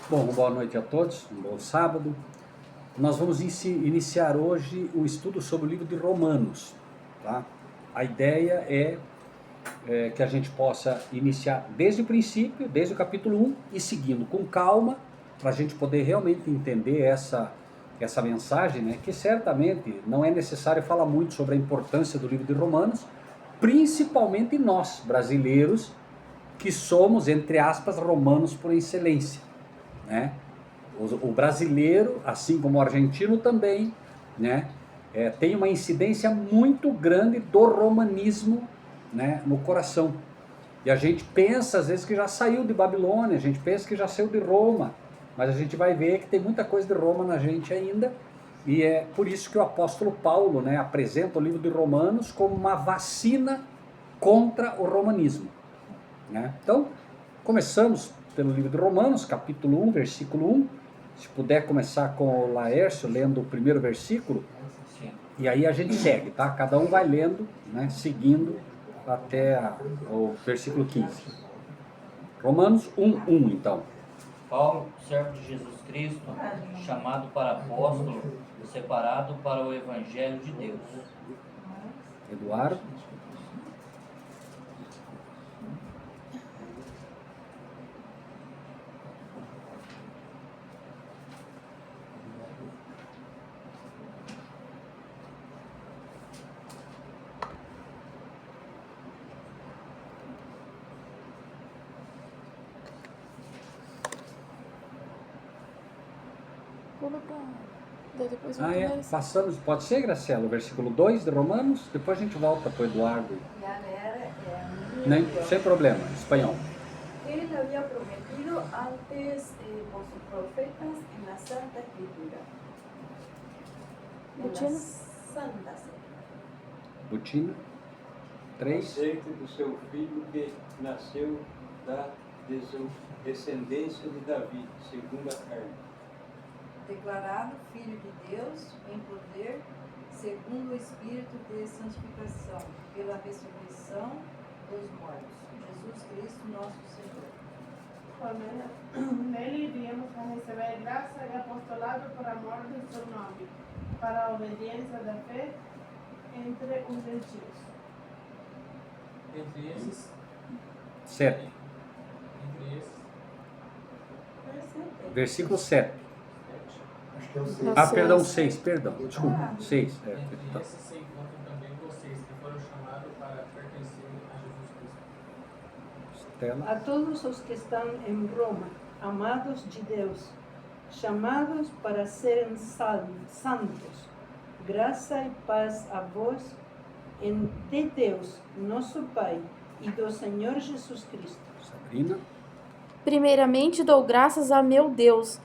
Bom, boa noite a todos, um bom sábado. Nós vamos iniciar hoje o estudo sobre o livro de Romanos. Tá? A ideia é que a gente possa iniciar desde o princípio, desde o capítulo 1, e seguindo com calma, para a gente poder realmente entender essa mensagem, né? Que certamente não é necessário falar muito sobre a importância do livro de Romanos, principalmente nós, brasileiros, que somos, entre aspas, romanos por excelência. Né? O brasileiro, assim como o argentino também, né, tem uma incidência muito grande do romanismo, né, no coração. E a gente pensa às vezes que já saiu de Babilônia, a gente pensa que já saiu de Roma, mas a gente vai ver que tem muita coisa de Roma na gente ainda, e é por isso que o apóstolo Paulo, né, apresenta o livro de Romanos como uma vacina contra o romanismo. Né? Então, começamos pelo livro de Romanos, capítulo 1, versículo 1. Se puder começar com o Laércio lendo o primeiro versículo, e aí a gente segue, tá? Cada um vai lendo, né, seguindo até o versículo 15. Romanos 1, então. Paulo, servo de Jesus Cristo, chamado para apóstolo, separado para o Evangelho de Deus. Eduardo. Depois Passamos, pode ser, Graciela, o versículo 2 de Romanos, depois a gente volta para o Eduardo. Sem problema, espanhol. Él había prometido antes por sus profetas en la Santa Escritura. Butina. Santa Escritura. Butina. 3. Acerca do seu filho que nasceu da descendência de Davi, segundo a carne. Declarado Filho de Deus em poder, segundo o Espírito de santificação, pela ressurreição dos mortos. Jesus Cristo, nosso Senhor. Nele viemos a receber graça e apostolado por amor de seu nome, para a obediência da fé entre os gentios. Entre esses? 7. Entre esses? Versículo 7. Acho que é o 6. Perdão, 6, perdão. Desculpa, 6. Entre esses se encontram também vocês, que foram chamados para pertencerem a Jesus Cristo. Estela. A todos os que estão em Roma, amados de Deus, chamados para serem santos, graça e paz a vós, de Deus, nosso Pai, e do Senhor Jesus Cristo. Sabrina. Primeiramente dou graças a meu Deus,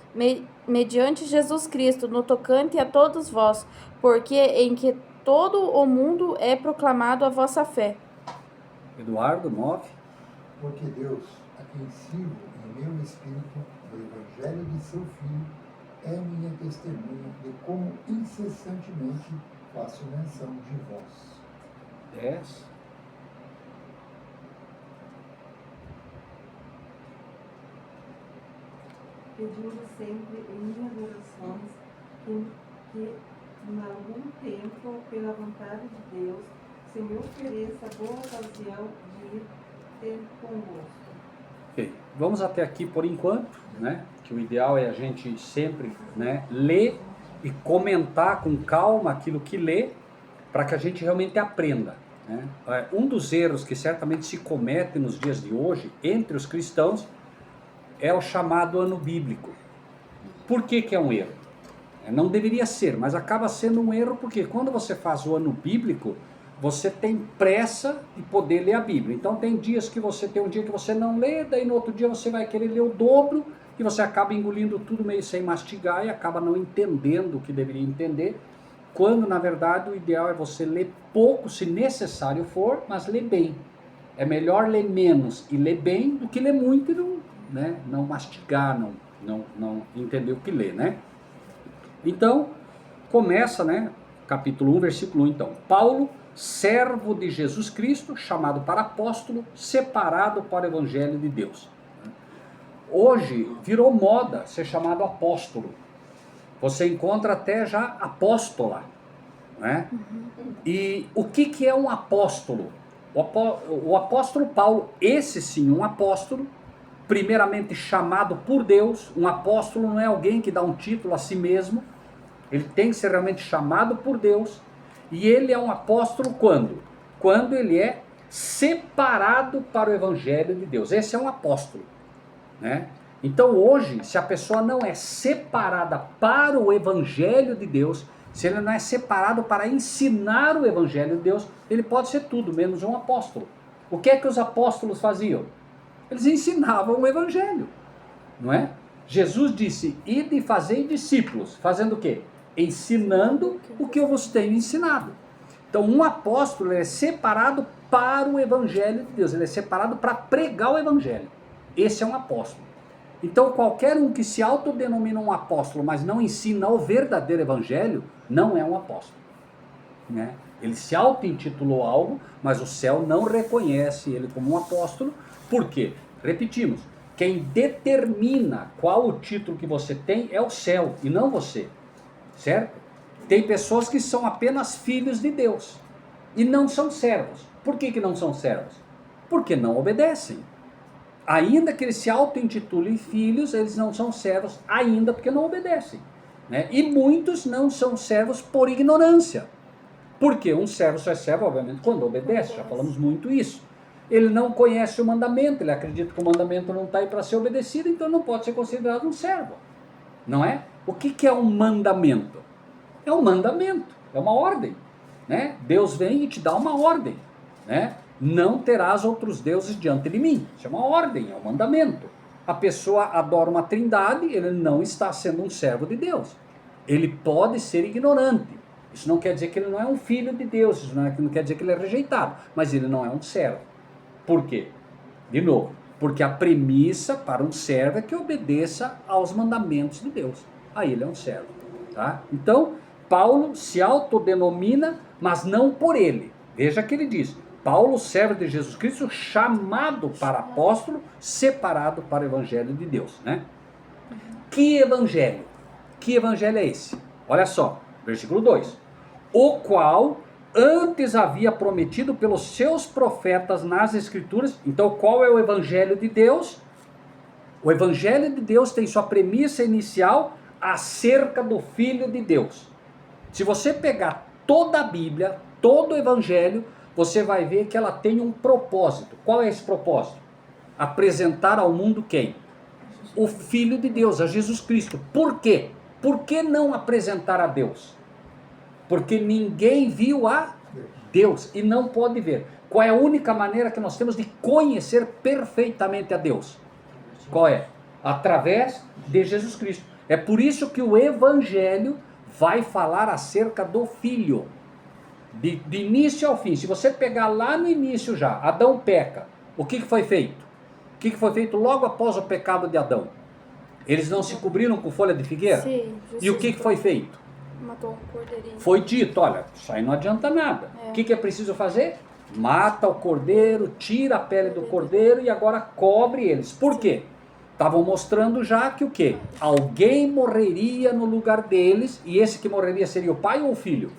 mediante Jesus Cristo, no tocante a todos vós, porque em que todo o mundo é proclamado a vossa fé. Eduardo, 9. Porque Deus, a quem sirvo em meu espírito, do Evangelho de seu Filho, é minha testemunha de como incessantemente faço menção de vós. 10. Pedindo sempre em minhas orações que em algum tempo, pela vontade de Deus, se me ofereça boa ocasião de ir ter convosco. Ok, vamos até aqui por enquanto, né? Que o ideal é a gente sempre, né, ler e comentar com calma aquilo que lê, para que a gente realmente aprenda. Né? Um dos erros que certamente se comete nos dias de hoje, entre os cristãos, é o chamado ano bíblico. Por que que é um erro? Não deveria ser, mas acaba sendo um erro porque quando você faz o ano bíblico, você tem pressa de poder ler a Bíblia. Então tem dias que você tem um dia que você não lê, daí no outro dia você vai querer ler o dobro e você acaba engolindo tudo meio sem mastigar e acaba não entendendo o que deveria entender, quando na verdade o ideal é você ler pouco, se necessário for, mas ler bem. É melhor ler menos e ler bem do que ler muito e não, né, não mastigar, não entender o que lê, né? Então, começa, né, capítulo 1, versículo 1, então. Paulo, servo de Jesus Cristo, chamado para apóstolo, separado para o Evangelho de Deus. Hoje virou moda ser chamado apóstolo. Você encontra até já apóstola, né? E o que é um apóstolo? O apóstolo Paulo, esse sim, um apóstolo, primeiramente chamado por Deus. Um apóstolo não é alguém que dá um título a si mesmo, ele tem que ser realmente chamado por Deus. E ele é um apóstolo quando? Quando ele é separado para o evangelho de Deus. Esse é um apóstolo, né? Então hoje, se a pessoa não é separada para o evangelho de Deus, se ele não é separado para ensinar o evangelho de Deus, ele pode ser tudo menos um apóstolo. O que é que os apóstolos faziam? Eles ensinavam o evangelho, não é? Jesus disse: ide e fazei discípulos. Fazendo o quê? Ensinando o que eu vos tenho ensinado. Então um apóstolo é separado para o evangelho de Deus, ele é separado para pregar o evangelho. Esse é um apóstolo. Então qualquer um que se autodenomina um apóstolo, mas não ensina o verdadeiro evangelho, não é um apóstolo, né? Ele se auto-intitulou algo, mas o céu não reconhece ele como um apóstolo. Por quê? Repetimos, quem determina qual o título que você tem é o céu e não você, certo? Tem pessoas que são apenas filhos de Deus e não são servos. Por que não são servos? Porque não obedecem. Ainda que eles se auto-intitulem filhos, eles não são servos ainda porque não obedecem, né? E muitos não são servos por ignorância. Porque um servo só é servo, obviamente, quando obedece. Já falamos muito isso. Ele não conhece o mandamento, ele acredita que o mandamento não está aí para ser obedecido, então não pode ser considerado um servo, não é? O que é um mandamento? É um mandamento, é uma ordem, né? Deus vem e te dá uma ordem, né? Não terás outros deuses diante de mim. Isso é uma ordem, é um mandamento. A pessoa adora uma trindade, ele não está sendo um servo de Deus. Ele pode ser ignorante. Isso não quer dizer que ele não é um filho de Deus, isso não quer dizer que ele é rejeitado, mas ele não é um servo. Por quê? De novo, porque a premissa para um servo é que obedeça aos mandamentos de Deus. Aí ele é um servo, tá? Então, Paulo se autodenomina, mas não por ele. Veja que ele diz: Paulo, servo de Jesus Cristo, chamado para apóstolo, separado para o evangelho de Deus, né? Que evangelho? Que evangelho é esse? Olha só, versículo 2. O qual antes havia prometido pelos seus profetas nas Escrituras. Então, qual é o evangelho de Deus? O evangelho de Deus tem sua premissa inicial acerca do Filho de Deus. Se você pegar toda a Bíblia, todo o evangelho, você vai ver que ela tem um propósito. Qual é esse propósito? Apresentar ao mundo quem? O Filho de Deus, a Jesus Cristo. Por quê? Por que não apresentar a Deus? Porque ninguém viu a Deus e não pode ver. Qual é a única maneira que nós temos de conhecer perfeitamente a Deus? Qual é? Através de Jesus Cristo. É por isso que o Evangelho vai falar acerca do Filho. De início ao fim. Se você pegar lá no início já, Adão peca. O que foi feito? O que foi feito logo após o pecado de Adão? Eles não se cobriram com folha de figueira? Sim, e o que foi feito? Matou um cordeirinho. Foi dito, olha, isso aí não adianta nada. O que é preciso fazer? Mata o cordeiro, tira a pele do cordeiro e agora cobre eles. Por quê? Estavam mostrando já que o quê? Alguém morreria no lugar deles, e esse que morreria seria o pai ou o filho?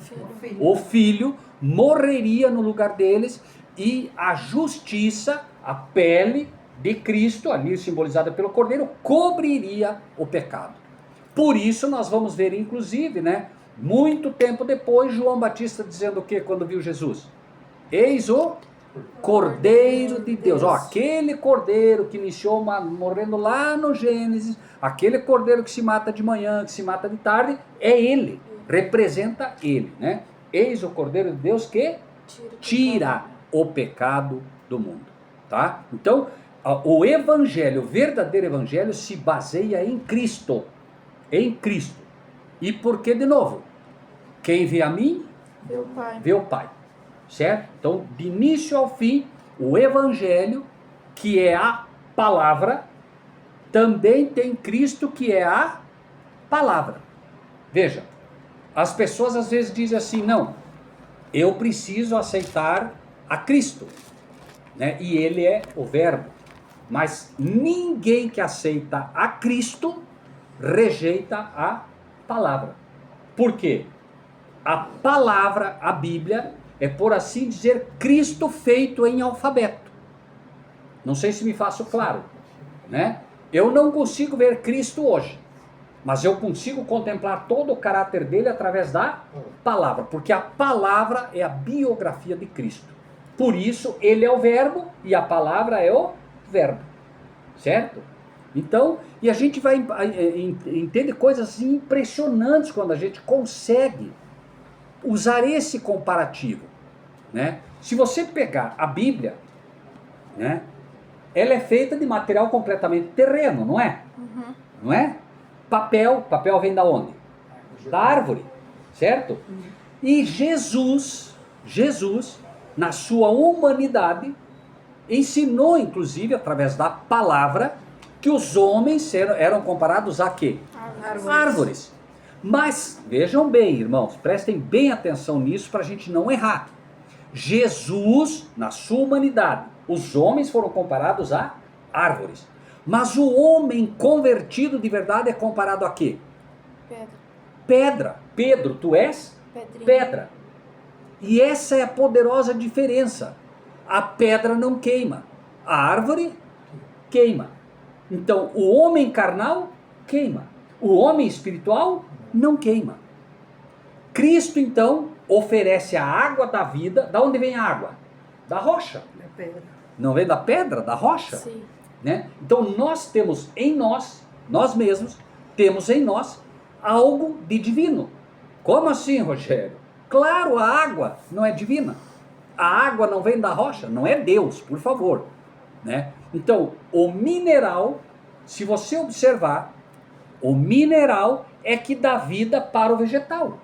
O filho morreria no lugar deles, e a justiça, a pele de Cristo, ali simbolizada pelo cordeiro, cobriria o pecado. Por isso nós vamos ver, inclusive, né, muito tempo depois, João Batista dizendo o que quando viu Jesus? Eis o Cordeiro de Deus. Ó, aquele cordeiro que iniciou morrendo lá no Gênesis, aquele cordeiro que se mata de manhã, que se mata de tarde, é ele, representa ele, né? Eis o Cordeiro de Deus que tira o pecado do mundo, tá? Então, o evangelho, o verdadeiro evangelho se baseia em Cristo. Em Cristo. E por que, de novo? Quem vê a mim, vê o Pai. Vê o Pai. Certo? Então, de início ao fim, o evangelho, que é a palavra, também tem Cristo, que é a palavra. Veja, as pessoas às vezes dizem assim, não, eu preciso aceitar a Cristo, né? E ele é o verbo. Mas ninguém que aceita a Cristo rejeita a palavra. Por quê? A palavra, a Bíblia, é, por assim dizer, Cristo feito em alfabeto. Não sei se me faço claro, né? Eu não consigo ver Cristo hoje, mas eu consigo contemplar todo o caráter dele através da palavra, porque a palavra é a biografia de Cristo. Por isso, ele é o verbo e a palavra é o verbo, certo? Então, e a gente vai entende coisas impressionantes quando a gente consegue usar esse comparativo, né? Se você pegar a Bíblia, né, ela é feita de material completamente terreno, não é? Uhum. Não é? Papel vem da onde? Da árvore, certo? E Jesus, na sua humanidade, ensinou, inclusive, através da palavra, que os homens eram comparados a quê? Árvores. Mas, vejam bem, irmãos, prestem bem atenção nisso para a gente não errar. Jesus, na sua humanidade, os homens foram comparados a árvores. Mas o homem convertido de verdade é comparado a quê? Pedra. Pedro, tu és? Pedrinha. Pedra. E essa é a poderosa diferença. A pedra não queima. A árvore queima. Então, o homem carnal queima. O homem espiritual não queima. Cristo, então, oferece a água da vida. Da onde vem a água? Da rocha. Da pedra. Não vem da pedra, da rocha? Sim. Né? Então, nós temos em nós mesmos, temos em nós algo de divino. Como assim, Rogério? Claro, a água não é divina. A água não vem da rocha, não é Deus, por favor. Né? Então, o mineral, se você observar, o mineral é que dá vida para o vegetal.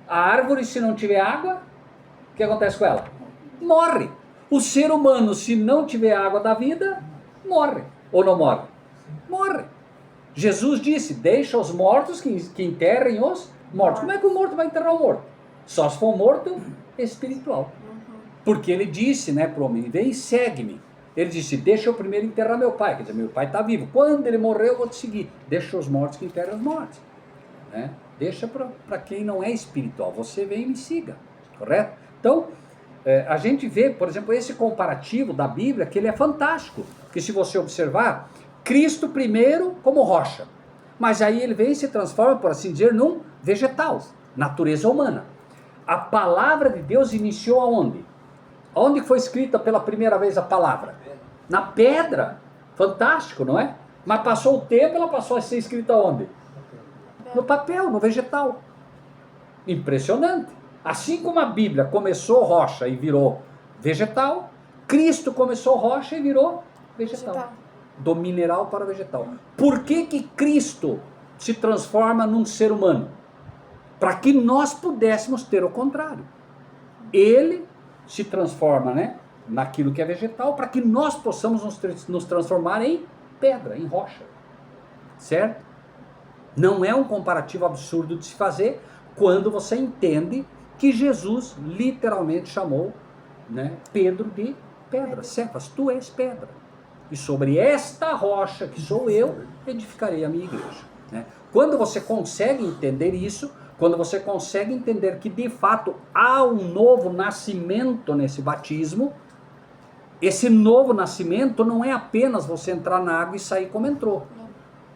A árvore, se não tiver água, o que acontece com ela? Morre. O ser humano, se não tiver água da vida, morre. Ou não morre? Morre. Jesus disse, deixa os mortos que enterrem os mortos. Como é que o morto vai enterrar o morto? Só se for morto espiritual. Porque ele disse, né, para o homem, vem e segue-me. Ele disse, deixa eu primeiro enterrar meu pai. Quer dizer, meu pai está vivo. Quando ele morrer, eu vou te seguir. Deixa os mortos que enterram os mortos. Né? Deixa para quem não é espiritual. Você vem e me siga. Correto? Então, a gente vê, por exemplo, esse comparativo da Bíblia, que ele é fantástico. Porque se você observar, Cristo primeiro como rocha. Mas aí ele vem e se transforma, por assim dizer, num vegetal. Natureza humana. A palavra de Deus iniciou aonde? Onde foi escrita pela primeira vez a palavra? Na pedra. Fantástico, não é? Mas passou o tempo, ela passou a ser escrita onde? No papel, no vegetal. Impressionante. Assim como a Bíblia começou rocha e virou vegetal, Cristo começou rocha e virou vegetal. Do mineral para o vegetal. Por que que Cristo se transforma num ser humano? Para que nós pudéssemos ter o contrário. Ele se transforma, né, naquilo que é vegetal, para que nós possamos nos transformar em pedra, em rocha. Certo? Não é um comparativo absurdo de se fazer quando você entende que Jesus literalmente chamou, né, Pedro de pedra. Cefas, tu és pedra. E sobre esta rocha, que sou eu, edificarei a minha igreja. Né? Quando você consegue entender isso, quando você consegue entender que de fato há um novo nascimento nesse batismo, esse novo nascimento não é apenas você entrar na água e sair como entrou.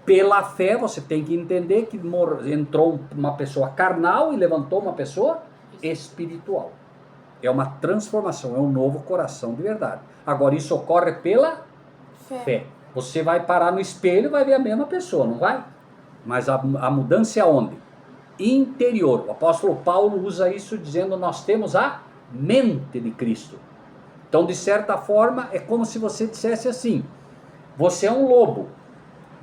Pela fé você tem que entender que entrou uma pessoa carnal e levantou uma pessoa espiritual. É uma transformação, é um novo coração de verdade. Agora isso ocorre pela fé. Você vai parar no espelho e vai ver a mesma pessoa, não vai? Mas a mudança é onde? Interior. O apóstolo Paulo usa isso dizendo nós temos a mente de Cristo. Então, de certa forma, é como se você dissesse assim, você é um lobo,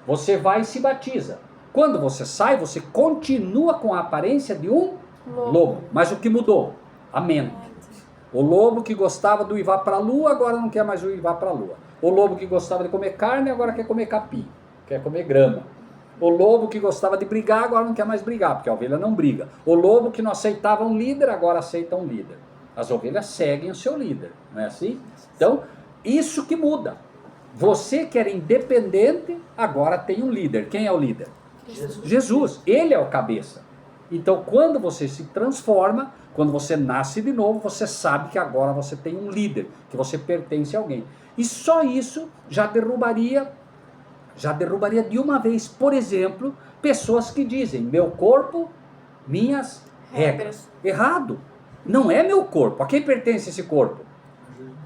você vai e se batiza. Quando você sai, você continua com a aparência de um lobo. Mas o que mudou? A mente. O lobo que gostava do ir vá para a lua, agora não quer mais o ir vá para a lua. O lobo que gostava de comer carne, agora quer comer capim, quer comer grama. O lobo que gostava de brigar, agora não quer mais brigar, porque a ovelha não briga. O lobo que não aceitava um líder, agora aceita um líder. As ovelhas seguem o seu líder, não é assim? Então, isso que muda. Você que era independente, agora tem um líder. Quem é o líder? Jesus. Ele é o cabeça. Então, quando você se transforma, quando você nasce de novo, você sabe que agora você tem um líder, que você pertence a alguém. E só isso já derrubaria de uma vez, por exemplo, pessoas que dizem, meu corpo, minhas regras. Errado. Não é meu corpo. A quem pertence esse corpo?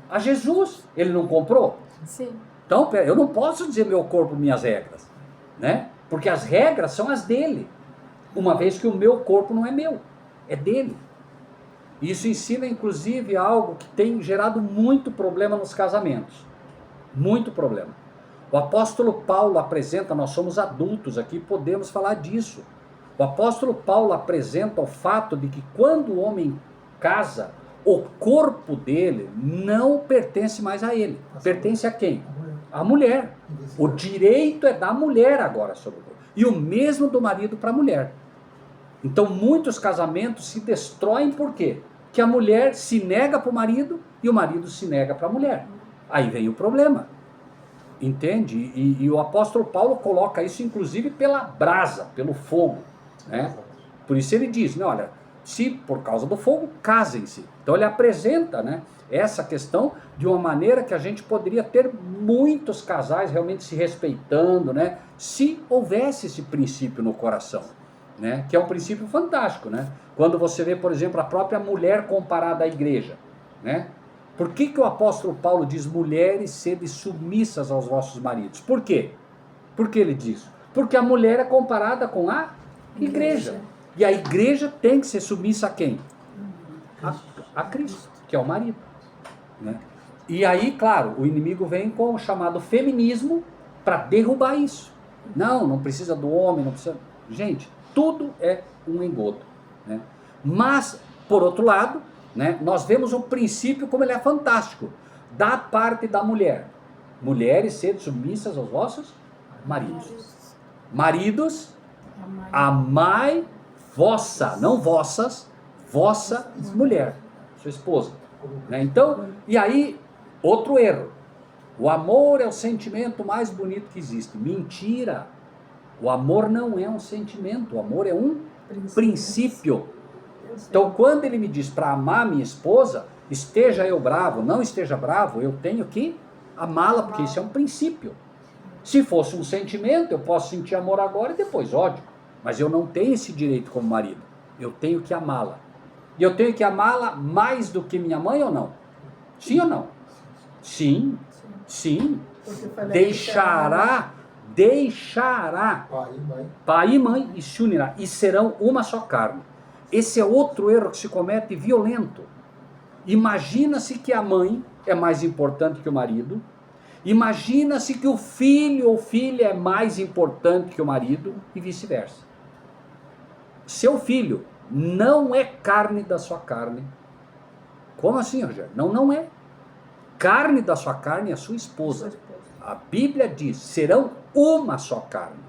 A Jesus. Ele não comprou? Sim. Então, eu não posso dizer meu corpo, minhas regras, né? Porque as regras são as dele, uma vez que o meu corpo não é meu, é dele. Isso ensina, inclusive, algo que tem gerado muito problema nos casamentos. Muito problema. O apóstolo Paulo apresenta, nós somos adultos aqui, podemos falar disso. O apóstolo Paulo apresenta o fato de que quando o homem casa, o corpo dele não pertence mais a ele. Pertence a quem? A mulher. O direito é da mulher agora sobre o corpo. E o mesmo do marido para a mulher. Então muitos casamentos se destroem por quê? Que a mulher se nega para o marido e o marido se nega para a mulher. Aí vem o problema. Entende? E o apóstolo Paulo coloca isso inclusive pela brasa, pelo fogo, né? Por isso ele diz, né, olha, se por causa do fogo, casem-se. Então ele apresenta, né, essa questão de uma maneira que a gente poderia ter muitos casais realmente se respeitando, né, se houvesse esse princípio no coração, né, que é um princípio fantástico, né? Quando você vê, por exemplo, a própria mulher comparada à igreja, né? Por que o apóstolo Paulo diz, mulheres, sede submissas aos vossos maridos? Por quê? Por que ele diz? Porque a mulher é comparada com a igreja. E a igreja tem que ser submissa a quem? A Cristo, que é o marido, né? E aí, claro, o inimigo vem com o chamado feminismo para derrubar isso. Não precisa do homem, não precisa... Gente, tudo é um engodo, né? Mas, por outro lado, né, nós vemos o princípio como ele é fantástico, da parte da mulher. Mulheres, sede submissas aos vossos maridos. Maridos, amai vossa, não vossas, vossa mulher, sua esposa, né? Então, e aí, outro erro. O amor é o sentimento mais bonito que existe. Mentira. O amor não é um sentimento, o amor é um princípio. Então, quando ele me diz para amar minha esposa, esteja eu bravo, não esteja bravo, eu tenho que amá-la, porque isso é um princípio. Se fosse um sentimento, eu posso sentir amor agora e depois ódio. Mas eu não tenho esse direito como marido. Eu tenho que amá-la. E eu tenho que amá-la mais do que minha mãe ou não? Sim ou não? Sim. Sim. Deixará pai e mãe e se unirá. E serão uma só carne. Esse é outro erro que se comete violento. Imagina-se que a mãe é mais importante que o marido. Imagina-se que o filho ou filha é mais importante que o marido e vice-versa. Seu filho não é carne da sua carne. Como assim, Rogério? Não é. Carne da sua carne é a sua esposa. A Bíblia diz, serão uma só carne.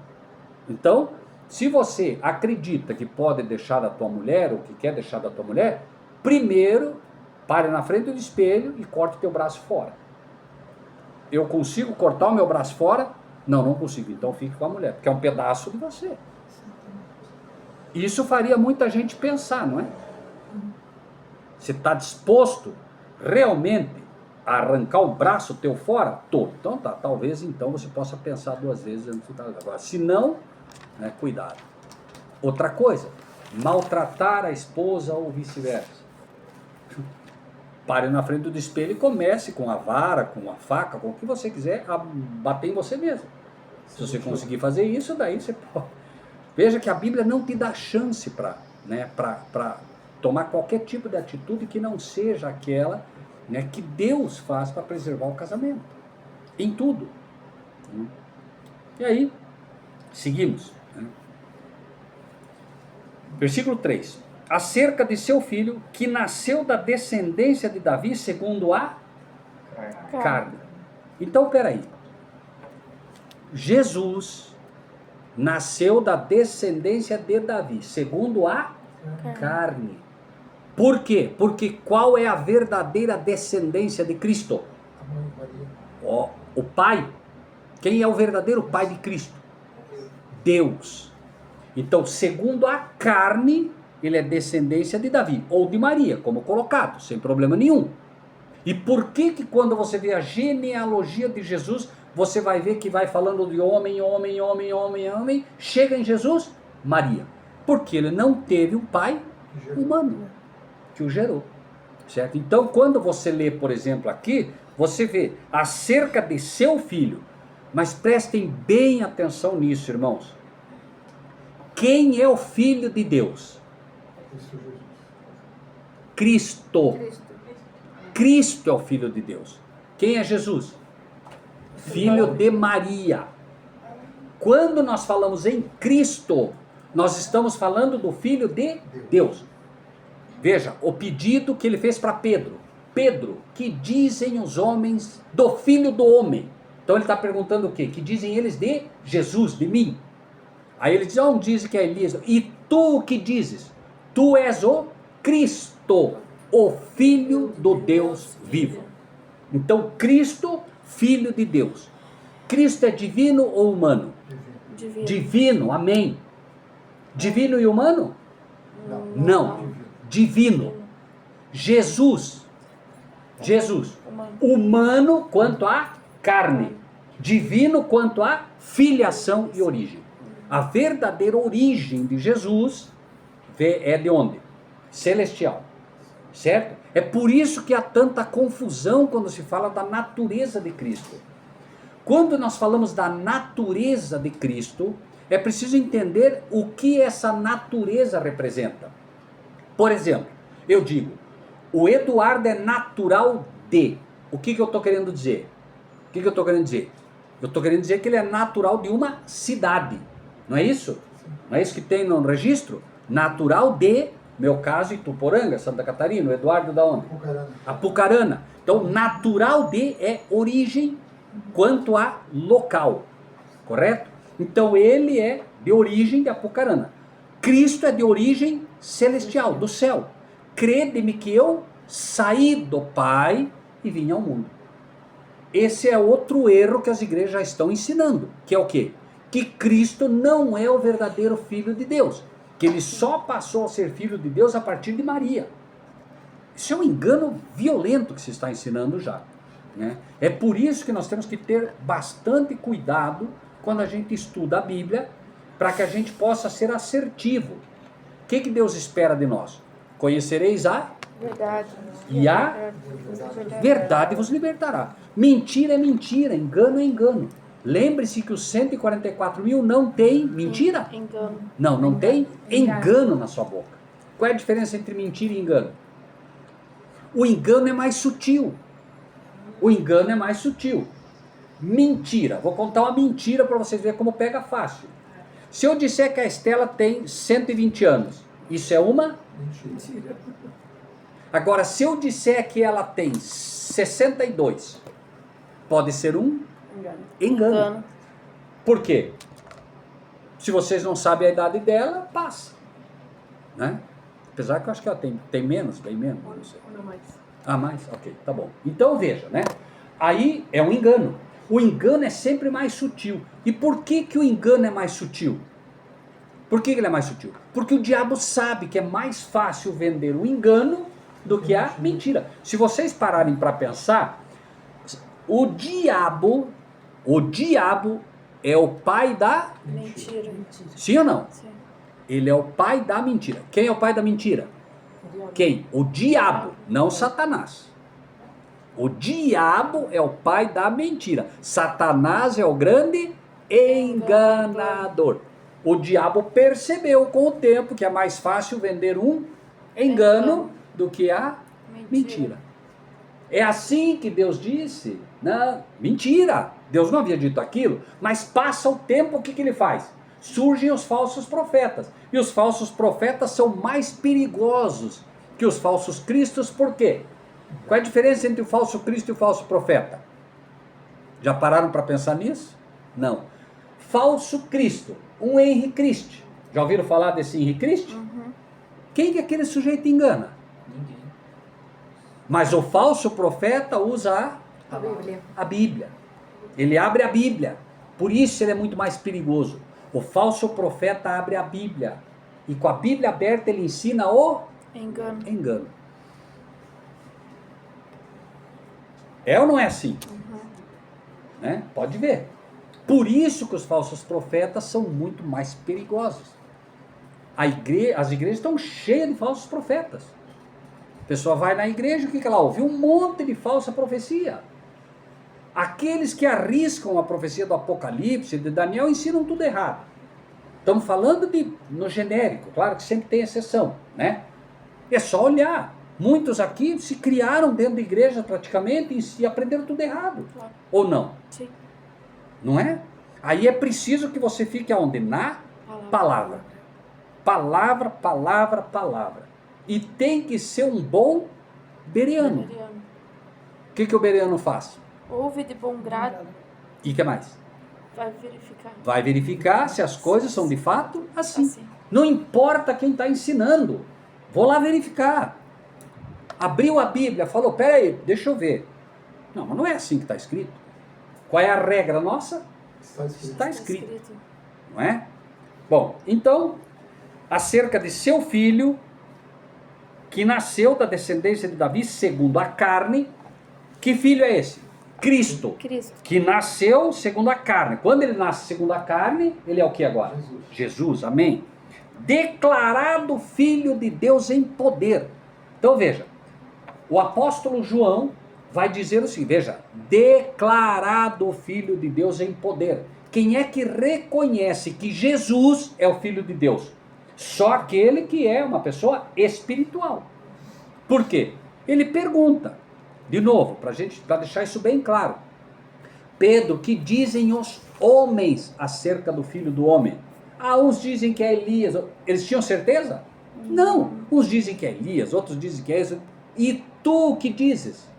Então, se você acredita que pode deixar da tua mulher, ou que quer deixar da tua mulher, primeiro, pare na frente do espelho e corte teu braço fora. Eu consigo cortar o meu braço fora? Não consigo. Então fique com a mulher, porque é um pedaço de você. Isso faria muita gente pensar, não é? Você está disposto realmente a arrancar o braço teu fora? Tô. Então tá, talvez então você possa pensar duas vezes antes de fazer. Agora, se não, né, cuidado. Outra coisa, maltratar a esposa ou vice-versa. Pare na frente do espelho e comece com a vara, com a faca, com o que você quiser, a bater em você mesmo. Se você conseguir fazer isso, daí você pode. Veja que a Bíblia não te dá chance para tomar qualquer tipo de atitude que não seja aquela, né, que Deus faz para preservar o casamento. Em tudo. E aí, seguimos. Versículo 3. Acerca de seu filho, que nasceu da descendência de Davi segundo a carne. Então, peraí. Jesus nasceu da descendência de Davi segundo a carne. Por quê? Porque qual é a verdadeira descendência de Cristo? O Pai. Quem é o verdadeiro Pai de Cristo? Deus. Então, segundo a carne, ele é descendência de Davi, ou de Maria, como colocado, sem problema nenhum. E por que quando você vê a genealogia de Jesus, você vai ver que vai falando de homem, chega em Jesus, Maria. Porque ele não teve um pai humano que o gerou. Certo? Então, quando você lê, por exemplo, aqui, você vê acerca de seu filho, mas prestem bem atenção nisso, irmãos. Quem é o Filho de Deus? Cristo. Cristo é o Filho de Deus. Quem é Jesus? Filho de Maria. Quando nós falamos em Cristo, nós estamos falando do Filho de Deus. Veja, o pedido que ele fez para Pedro. Pedro, que dizem os homens do Filho do Homem? Então ele está perguntando o quê? Que dizem eles de Jesus, de mim? Aí ele diz, um diz que é Elias. E tu o que dizes? Tu és o Cristo, o Filho do Deus vivo. Então Cristo, Filho de Deus. Cristo é divino ou humano? Divino. Divino, amém. Divino e humano? Não. Divino. Jesus. Humano quanto a carne. Divino quanto a filiação e origem. A verdadeira origem de Jesus é de onde? Celestial. Certo? É por isso que há tanta confusão quando se fala da natureza de Cristo. Quando nós falamos da natureza de Cristo, é preciso entender o que essa natureza representa. Por exemplo, eu digo, o Eduardo é natural de. O que eu estou querendo dizer? O que eu estou querendo dizer? Eu estou querendo dizer que ele é natural de uma cidade. Não é isso? Não é isso que tem no registro? Natural de, meu caso, Ituporanga, Santa Catarina. O Eduardo da onde? Apucarana. Então, natural de é origem quanto a local. Correto? Então, ele é de origem de Apucarana. Cristo é de origem celestial, do céu. Crede-me que eu saí do Pai e vim ao mundo. Esse é outro erro que as igrejas já estão ensinando, que é o quê? Que Cristo não é o verdadeiro Filho de Deus, que ele só passou a ser Filho de Deus a partir de Maria. Isso é um engano violento que se está ensinando já, né? É por isso que nós temos que ter bastante cuidado quando a gente estuda a Bíblia, para que a gente possa ser assertivo. O que Deus espera de nós? Conhecereis a verdade. E a verdade vos libertará. Mentira é mentira, engano é engano. Lembre-se que os 144 mil não tem mentira? Engano. Não tem engano na sua boca. Qual é a diferença entre mentira e engano? O engano é mais sutil. Mentira. Vou contar uma mentira para vocês verem como pega fácil. Se eu disser que a Estela tem 120 anos, isso é uma? Mentira. Agora, se eu disser que ela tem 62, pode ser um? Engano. Por quê? Se vocês não sabem a idade dela, passa. Né? Apesar que eu acho que ela tem menos, bem menos. Não sei. Mais? Ok, tá bom. Então veja, né? Aí é um engano. O engano é sempre mais sutil. E por que o engano é mais sutil? Por que ele é mais sutil? Porque o diabo sabe que é mais fácil vender o engano do que a mentira. Se vocês pararem para pensar, o diabo é o pai da mentira. Sim ou não? Sim. Ele é o pai da mentira. Quem é o pai da mentira? Quem? O diabo, não Satanás. O diabo é o pai da mentira. Satanás é o grande enganador. O diabo percebeu com o tempo que é mais fácil vender um engano do que a mentira. É assim que Deus disse? Não, mentira. Deus não havia dito aquilo, mas passa o tempo, o que ele faz? Surgem os falsos profetas. E os falsos profetas são mais perigosos que os falsos cristos, por quê? Qual é a diferença entre o falso Cristo e o falso profeta? Já pararam para pensar nisso? Não. Falso Cristo, um Henri Cristo. Já ouviram falar desse Henri Cristo? Uhum. Quem que aquele sujeito engana? Ninguém. Mas o falso profeta usa A Bíblia. a Bíblia. Ele abre a Bíblia. Por isso ele é muito mais perigoso. O falso profeta abre a Bíblia. E com a Bíblia aberta ele ensina o engano. É ou não é assim? Né? Pode ver. Por isso que os falsos profetas são muito mais perigosos. As igrejas estão cheias de falsos profetas. A pessoa vai na igreja, o que ela ouve? Um monte de falsa profecia. Aqueles que arriscam a profecia do Apocalipse, de Daniel, ensinam tudo errado. Estamos falando no genérico, claro que sempre tem exceção, né? É só olhar. Muitos aqui se criaram dentro da igreja praticamente e aprenderam tudo errado. Claro. Ou não? Sim. Não é? Aí é preciso que você fique aonde? Na palavra. Palavra, palavra, palavra. E tem que ser um bom bereano. O que o bereano faz? Ouve de bom grado. E o que mais? Vai verificar. Vai verificar se as coisas são de fato assim. Não importa quem está ensinando. Vou lá verificar. Abriu a Bíblia, falou, peraí, deixa eu ver. Não, mas não é assim que está escrito. Qual é a regra nossa? Está escrito. Não é? Bom, então, acerca de seu filho, que nasceu da descendência de Davi, segundo a carne, que filho é esse? Cristo. Que nasceu segundo a carne. Quando ele nasce segundo a carne, ele é o que agora? Jesus, amém. Declarado filho de Deus em poder. Então veja, o apóstolo João vai dizer o seguinte, veja, declarado filho de Deus em poder. Quem é que reconhece que Jesus é o filho de Deus? Só aquele que é uma pessoa espiritual. Por quê? Ele pergunta, de novo, para deixar isso bem claro. Pedro, que dizem os homens acerca do filho do homem? Uns dizem que é Elias. Eles tinham certeza? Não. Uns dizem que é Elias, outros dizem que é isso. E tu que dizes?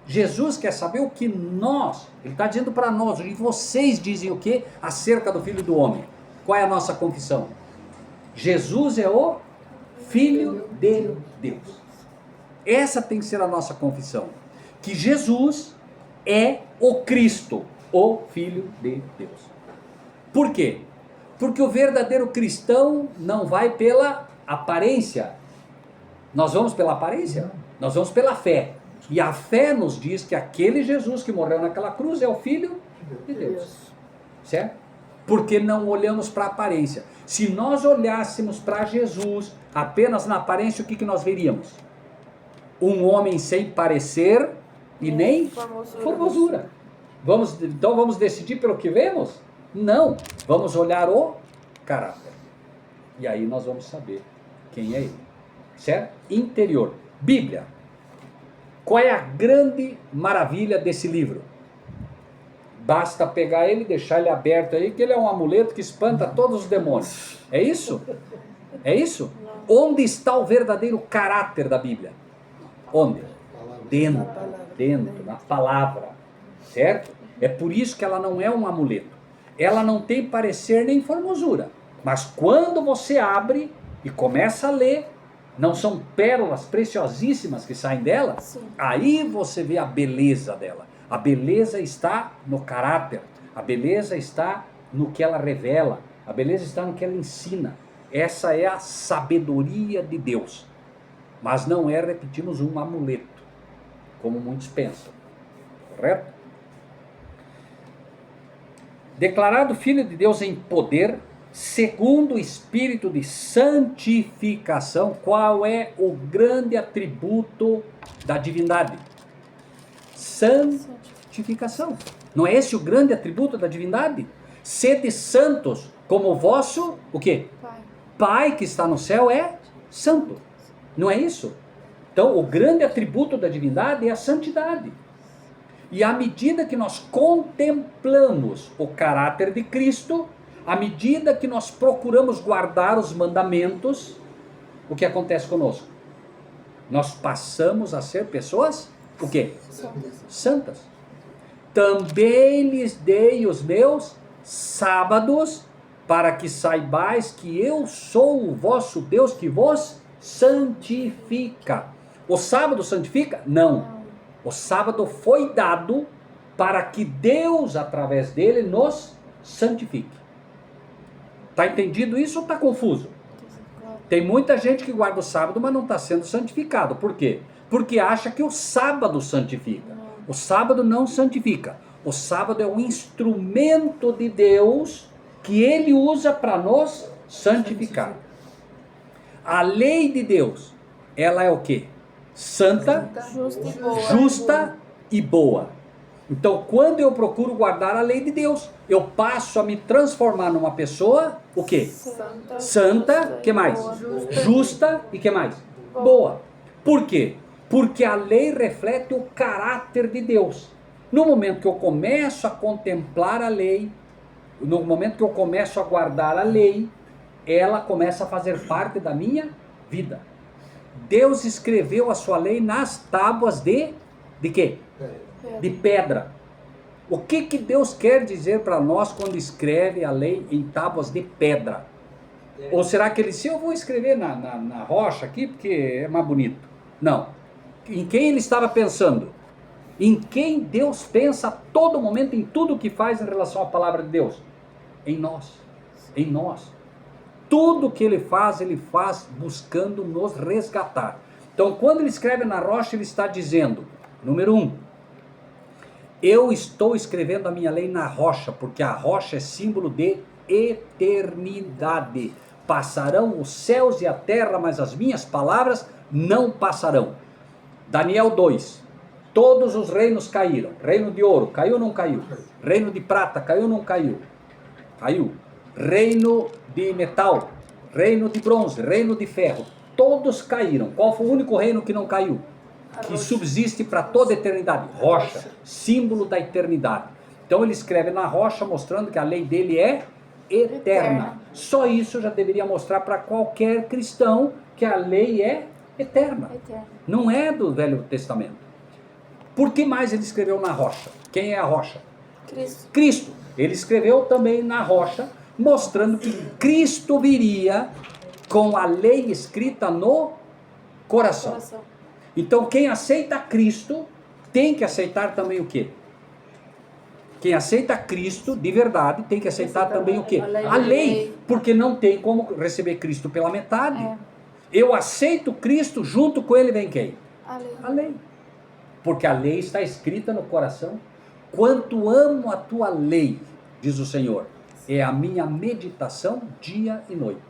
Jesus quer saber o que nós, ele está dizendo para nós, e vocês dizem o que acerca do filho do homem? Qual é a nossa confissão? Jesus é o Filho de Deus. Essa tem que ser a nossa confissão. Que Jesus é o Cristo, o Filho de Deus. Por quê? Porque o verdadeiro cristão não vai pela aparência. Nós vamos pela aparência? Nós vamos pela fé. E a fé nos diz que aquele Jesus que morreu naquela cruz é o Filho de Deus. Certo? Porque não olhamos para a aparência. Se nós olhássemos para Jesus apenas na aparência, o que nós veríamos? Um homem sem parecer e nem formosura. Então vamos decidir pelo que vemos? Não. Vamos olhar o caráter. E aí nós vamos saber quem é ele. Certo? Interior. Bíblia. Qual é a grande maravilha desse livro? Basta pegar ele e deixar ele aberto aí, que ele é um amuleto que espanta todos os demônios. É isso? É isso? Onde está o verdadeiro caráter da Bíblia? Onde? Dentro, na palavra. Certo? É por isso que ela não é um amuleto. Ela não tem parecer nem formosura. Mas quando você abre e começa a ler, não são pérolas preciosíssimas que saem dela? Sim. Aí você vê a beleza dela. A beleza está no caráter. A beleza está no que ela revela. A beleza está no que ela ensina. Essa é a sabedoria de Deus. Mas não é, repetimos, um amuleto, como muitos pensam. Correto? Declarado Filho de Deus em poder, segundo o espírito de santificação. Qual é o grande atributo da divindade? Santificação. Não é esse o grande atributo da divindade? Sede santos, como o vosso, o quê? Pai que está no céu é santo. Não é isso? Então, o grande atributo da divindade é a santidade. E à medida que nós contemplamos o caráter de Cristo, à medida que nós procuramos guardar os mandamentos, o que acontece conosco? Nós passamos a ser pessoas, o quê? Santas. Também lhes dei os meus sábados, para que saibais que eu sou o vosso Deus que vos santifica. O sábado santifica? Não. O sábado foi dado para que Deus, através dele, nos santifique. Está entendido isso ou está confuso? Tem muita gente que guarda o sábado, mas não está sendo santificado. Por quê? Porque acha que o sábado santifica. O sábado não santifica. O sábado é um instrumento de Deus que ele usa para nos santificar. A lei de Deus, ela é o quê? Santa, justa e boa. Então, quando eu procuro guardar a lei de Deus, eu passo a me transformar numa pessoa, o quê? Santa, que mais? Justa e que mais? Boa. Por quê? Porque a lei reflete o caráter de Deus. No momento que eu começo a contemplar a lei, no momento que eu começo a guardar a lei, ela começa a fazer parte da minha vida. Deus escreveu a sua lei nas tábuas de quê? De pedra. O que Deus quer dizer para nós quando escreve a lei em tábuas de pedra? Ou será que ele disse, eu vou escrever na rocha aqui porque é mais bonito? Não. Em quem ele estava pensando? Em quem Deus pensa a todo momento, em tudo que faz em relação à palavra de Deus? Em nós. Em nós. Tudo que ele faz buscando nos resgatar. Então, quando ele escreve na rocha, ele está dizendo, número 1, eu estou escrevendo a minha lei na rocha, porque a rocha é símbolo de eternidade. Passarão os céus e a terra, mas as minhas palavras não passarão. Daniel 2, todos os reinos caíram. Reino de ouro, caiu ou não caiu? Reino de prata, caiu ou não caiu? Caiu. Reino de metal, reino de bronze, reino de ferro, todos caíram. Qual foi o único reino que não caiu? Que subsiste para toda a eternidade? Rocha, símbolo da eternidade. Então ele escreve na rocha mostrando que a lei dele é eterna. Só isso já deveria mostrar para qualquer cristão que a lei é eterna. Não é do Velho Testamento. Por que mais ele escreveu na rocha? Quem é a rocha? Cristo. Ele escreveu também na rocha, mostrando que Cristo viria com a lei escrita no coração. Então quem aceita Cristo tem que aceitar também o quê? Quem aceita Cristo de verdade tem que aceitar também o quê? A lei, porque não tem como receber Cristo pela metade. Eu aceito Cristo, junto com ele vem quem? A lei. Porque a lei está escrita no coração. Quanto amo a tua lei, diz o Senhor, é a minha meditação dia e noite.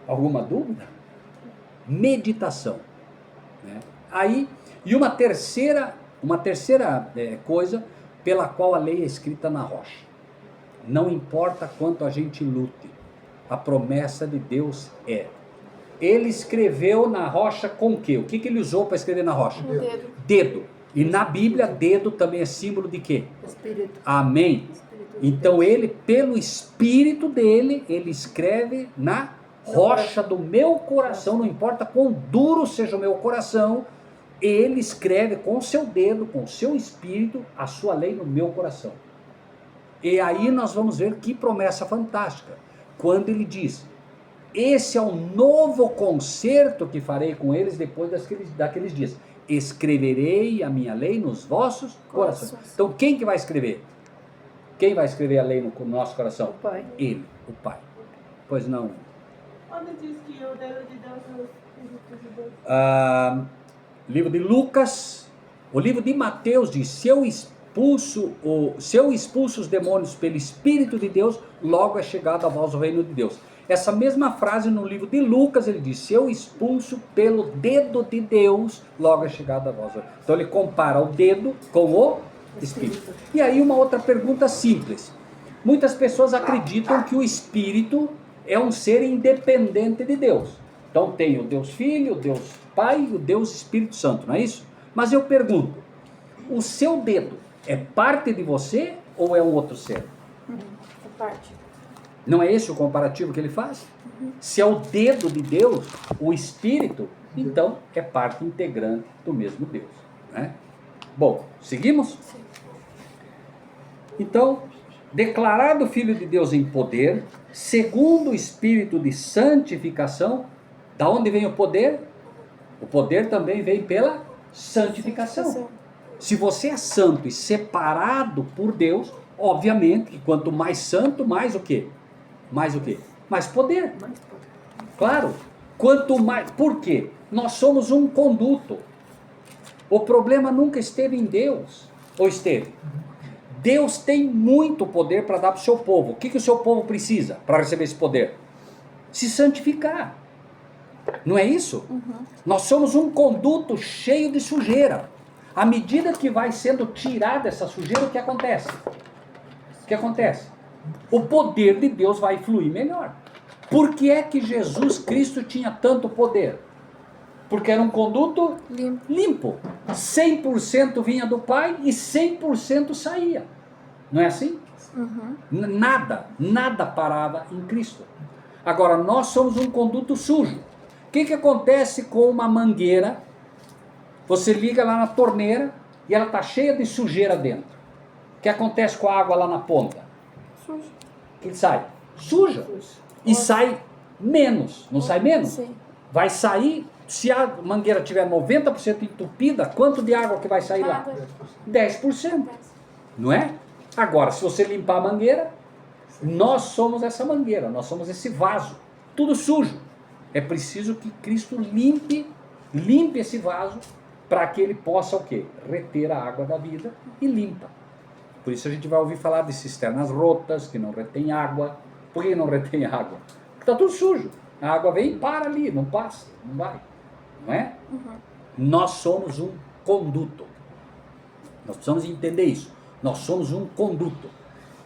Alguma dúvida? Meditação. Né? Aí, e uma terceira coisa pela qual a lei é escrita na rocha. Não importa quanto a gente lute, a promessa de Deus é. Ele escreveu na rocha com o quê? O que ele usou para escrever na rocha? Dedo. E na Bíblia, dedo também é símbolo de quê? Espírito. Amém. Então ele, pelo Espírito dele, ele escreve na rocha do meu coração, não importa quão duro seja o meu coração, ele escreve com o seu dedo, com o seu Espírito, a sua lei no meu coração. E aí nós vamos ver que promessa fantástica, quando ele diz, esse é o novo concerto que farei com eles depois daqueles dias. Escreverei a minha lei nos vossos corações. Então quem que vai escrever? Quem vai escrever a lei no nosso coração? O Pai. Ele, o Pai. Pois não. Onde diz que o dedo de Deus é o Espírito de Deus? Livro de Lucas, o livro de Mateus diz, se eu expulso os demônios pelo Espírito de Deus, logo é chegado a vós o reino de Deus. Essa mesma frase no livro de Lucas, ele diz, se eu expulso pelo dedo de Deus, logo é chegado a vós. Então ele compara o dedo com o Espírito. E aí uma outra pergunta simples. Muitas pessoas acreditam que o Espírito é um ser independente de Deus. Então tem o Deus Filho, o Deus Pai e o Deus Espírito Santo, não é isso? Mas eu pergunto, o seu dedo é parte de você ou é um outro ser? É parte. Não é esse o comparativo que ele faz? Se é o dedo de Deus, o Espírito, então é parte integrante do mesmo Deus. Né? Bom, seguimos? Sim. Então, declarado Filho de Deus em poder, segundo o Espírito de santificação, da onde vem o poder? O poder também vem pela santificação. Se você é santo e separado por Deus, obviamente que quanto mais santo, mais o quê? Mais o quê? Mais poder. Claro. Quanto mais... Por quê? Nós somos um conduto. O problema nunca esteve em Deus. Ou esteve? Deus tem muito poder para dar para o seu povo. O que o seu povo precisa para receber esse poder? Se santificar. Não é isso? Nós somos um conduto cheio de sujeira. À medida que vai sendo tirada essa sujeira, o que acontece? O que acontece? O poder de Deus vai fluir melhor. Por que é que Jesus Cristo tinha tanto poder? Porque era um conduto limpo. 100% vinha do Pai e 100% saía. Não é assim? Nada parava em Cristo. Agora, nós somos um conduto sujo. O que acontece com uma mangueira? Você liga lá na torneira e ela está cheia de sujeira dentro. O que acontece com a água lá na ponta? Suja. O que sai? Suja. E sai menos. Não sai menos? Sim. Vai sair, se a mangueira tiver 90% entupida, quanto de água que vai sair lá? 10%. Não é? Agora, se você limpar a mangueira, nós somos essa mangueira, nós somos esse vaso. Tudo sujo. É preciso que Cristo limpe esse vaso para que ele possa o quê? Reter a água da vida e limpa. Por isso a gente vai ouvir falar de cisternas rotas, que não retém água. Por que não retém água? Porque está tudo sujo. A água vem e para ali, não passa, não vai. Não é? Nós somos um conduto. Nós precisamos entender isso. Nós somos um conduto.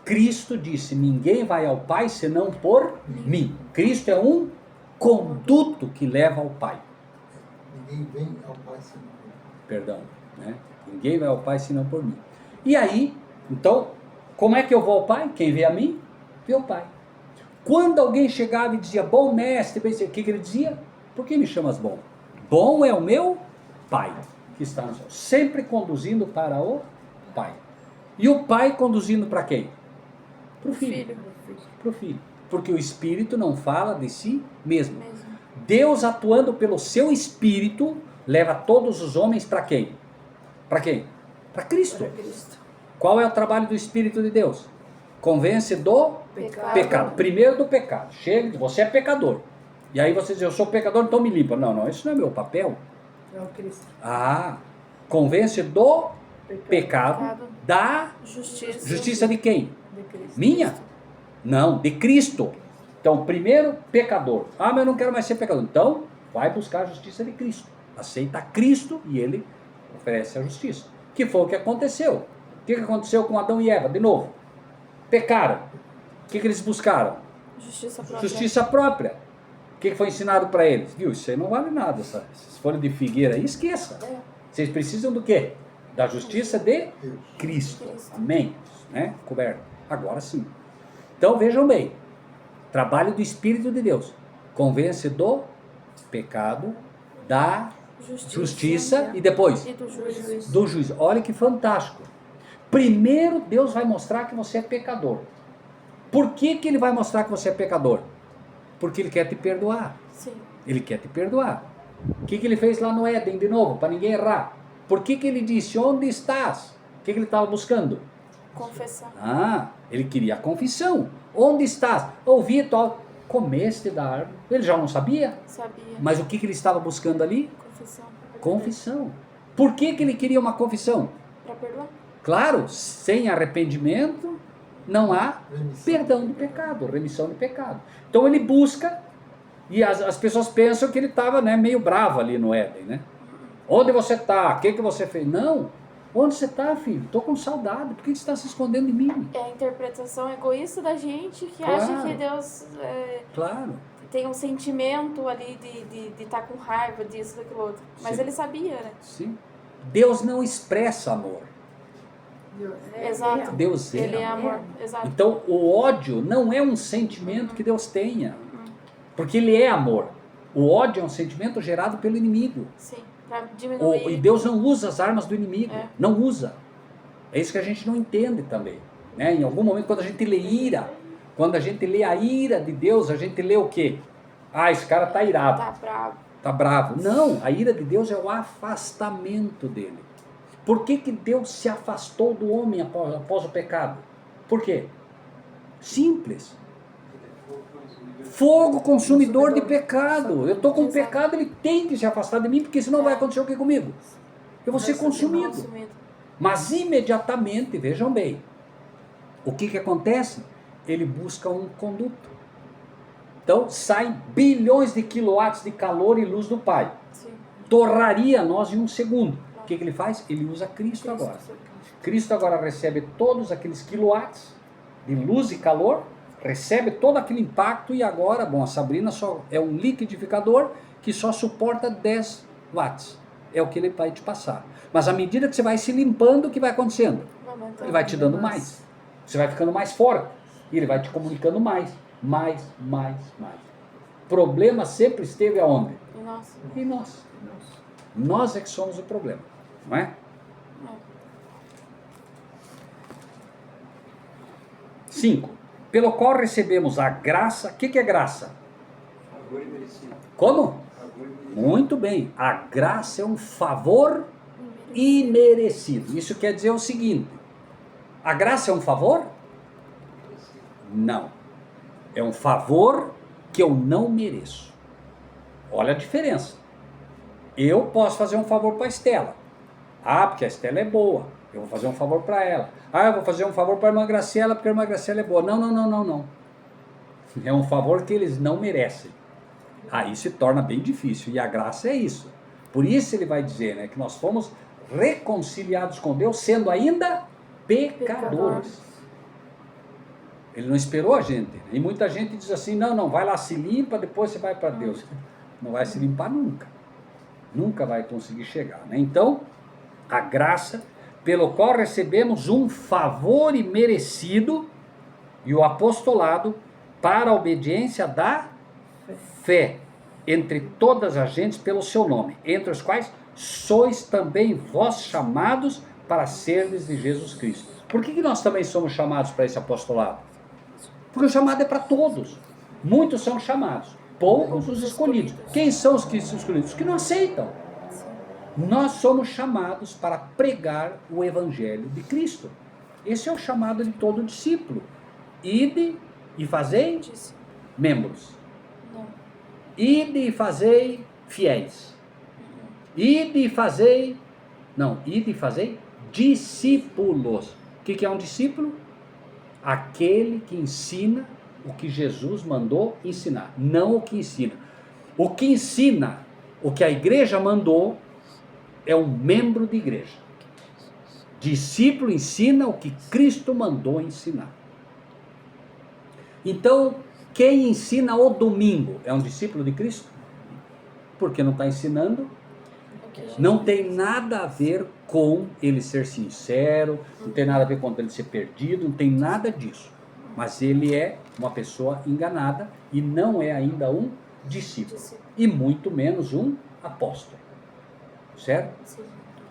Cristo disse, ninguém vai ao Pai senão por mim. Cristo é um conduto que leva ao Pai. Ninguém vem ao Pai senão por mim. Perdão, né? Ninguém vai ao Pai senão por mim. E aí, então, como é que eu vou ao Pai? Quem vê a mim, vê o Pai. Quando alguém chegava e dizia, bom mestre, o que ele dizia? Por que me chamas bom? Bom é o meu Pai, que está no céu. Sempre conduzindo para o Pai. E o Pai conduzindo para quem? Para o Filho. Para o Filho. Porque o Espírito não fala de si mesmo. Deus, atuando pelo seu Espírito, leva todos os homens para quem? Para quem? Para Cristo. Qual é o trabalho do Espírito de Deus? Convence do pecado. Primeiro do pecado. Chega, você é pecador. E aí você diz, eu sou pecador, então me limpa. Não, isso não é meu papel. É o Cristo. Convence do pecado, da justiça de quem? De Cristo. Minha? Não, de Cristo. Então, primeiro, pecador. Mas eu não quero mais ser pecador. Então, vai buscar a justiça de Cristo. Aceita Cristo e ele oferece a justiça. Que foi o que aconteceu. O que aconteceu com Adão e Eva? De novo, pecaram. O que eles buscaram? Justiça própria. O que foi ensinado para eles? Viu, isso aí não vale nada. Essas folhas de figueira aí, esqueça. Vocês precisam do quê? Da justiça de Cristo. Amém? Né? Coberto. Agora sim. Então vejam bem. Trabalho do Espírito de Deus. Convence do pecado, da justiça e depois do juízo. Olha que fantástico. Primeiro Deus vai mostrar que você é pecador. Por que ele vai mostrar que você é pecador? Porque ele quer te perdoar. Sim. Ele quer te perdoar. O que ele fez lá no Éden de novo, para ninguém errar? Por que ele disse, onde estás? O que ele estava buscando? Confessão. Ele queria a confissão. Onde estás? Ouvi tal. Comeste da árvore. Ele já não sabia? Sabia. Mas o que ele estava buscando ali? Confissão. Confissão. Por que ele queria uma confissão? Para perdoar. Claro, sem arrependimento não há perdão de pecado, remissão de pecado. Então ele busca, e as pessoas pensam que ele estava meio bravo ali no Éden, né? Onde você está? O que você fez? Não. Onde você está, filho? Estou com saudade. Por que você está se escondendo de mim? É a interpretação egoísta da gente que Claro. acha que Deus Claro. tem um sentimento ali de estar com raiva disso, daquilo outro. Mas Sim. ele sabia, né? Sim. Deus não expressa amor. Exato. Deus é Ele é amor. amor. Exato. Então, o ódio não é um sentimento que Deus tenha. Porque ele é amor. O ódio é um sentimento gerado pelo inimigo. Sim. Para diminuir. E Deus não usa as armas do inimigo. É. Não usa. É isso que a gente não entende também. Né? Em algum momento, quando a gente lê ira, quando a gente lê a ira de Deus, a gente lê o quê? Esse cara está irado. Tá bravo. Está bravo. Não, a ira de Deus é o afastamento dele. Por que Deus se afastou do homem após o pecado? Por quê? Simples. Fogo consumidor de pecado. Eu estou com pecado, ele tem que se afastar de mim, porque senão vai acontecer o que comigo? Eu vou ser consumido. Mas imediatamente, vejam bem, o que acontece? Ele busca um conduto. Então saem bilhões de quilowatts de calor e luz do Pai. Torraria nós em um segundo. O que ele faz? Ele usa Cristo agora. Cristo agora recebe todos aqueles quilowatts de luz e calor, recebe todo aquele impacto e agora, bom, a Sabrina só é um liquidificador que só suporta 10 watts. É o que ele vai te passar. Mas à medida que você vai se limpando, o que vai acontecendo? Ele vai te dando mais. Você vai ficando mais forte. E ele vai te comunicando mais. O problema sempre esteve aonde? Em nós. Nós é que somos o problema. Não é? 5. Pelo qual recebemos a graça. O que é graça? Favor imerecido. Como? Muito bem. A graça é um favor imerecido. Isso quer dizer o seguinte: a graça é um favor? Não. É um favor que eu não mereço. Olha a diferença. Eu posso fazer um favor para a Estela. Ah, porque a Estela é boa. Eu vou fazer um favor para ela. Ah, eu vou fazer um favor para a irmã Graciela, porque a irmã Graciela é boa. Não. É um favor que eles não merecem. Aí se torna bem difícil. E a graça é isso. Por isso ele vai dizer, né, que nós fomos reconciliados com Deus, sendo ainda pecadores. Ele não esperou a gente. E muita gente diz assim, não, vai lá, se limpa, depois você vai para Deus. Não vai se limpar nunca. Nunca vai conseguir chegar, né? Então, a graça, pelo qual recebemos um favor imerecido, e o apostolado para a obediência da fé, entre todas as gentes pelo seu nome, entre os quais sois também vós chamados para serdes de Jesus Cristo. Por que nós também somos chamados para esse apostolado? Porque o chamado é para todos. Muitos são chamados, poucos os escolhidos. Quem são os que são escolhidos? Os que não aceitam. Nós somos chamados para pregar o evangelho de Cristo. Esse é o chamado de todo discípulo. Ide e fazei membros. Ide e fazei fiéis. Ide e fazei discípulos. O que é um discípulo? Aquele que ensina o que Jesus mandou ensinar, não o que ensina. O que ensina, o que a igreja mandou, é um membro de igreja. Discípulo ensina o que Cristo mandou ensinar. Então, quem ensina o domingo é um discípulo de Cristo? Porque não está ensinando. Não tem nada a ver com ele ser sincero, não tem nada a ver com ele ser perdido, não tem nada disso. Mas ele é uma pessoa enganada e não é ainda um discípulo. E muito menos um apóstolo. Certo?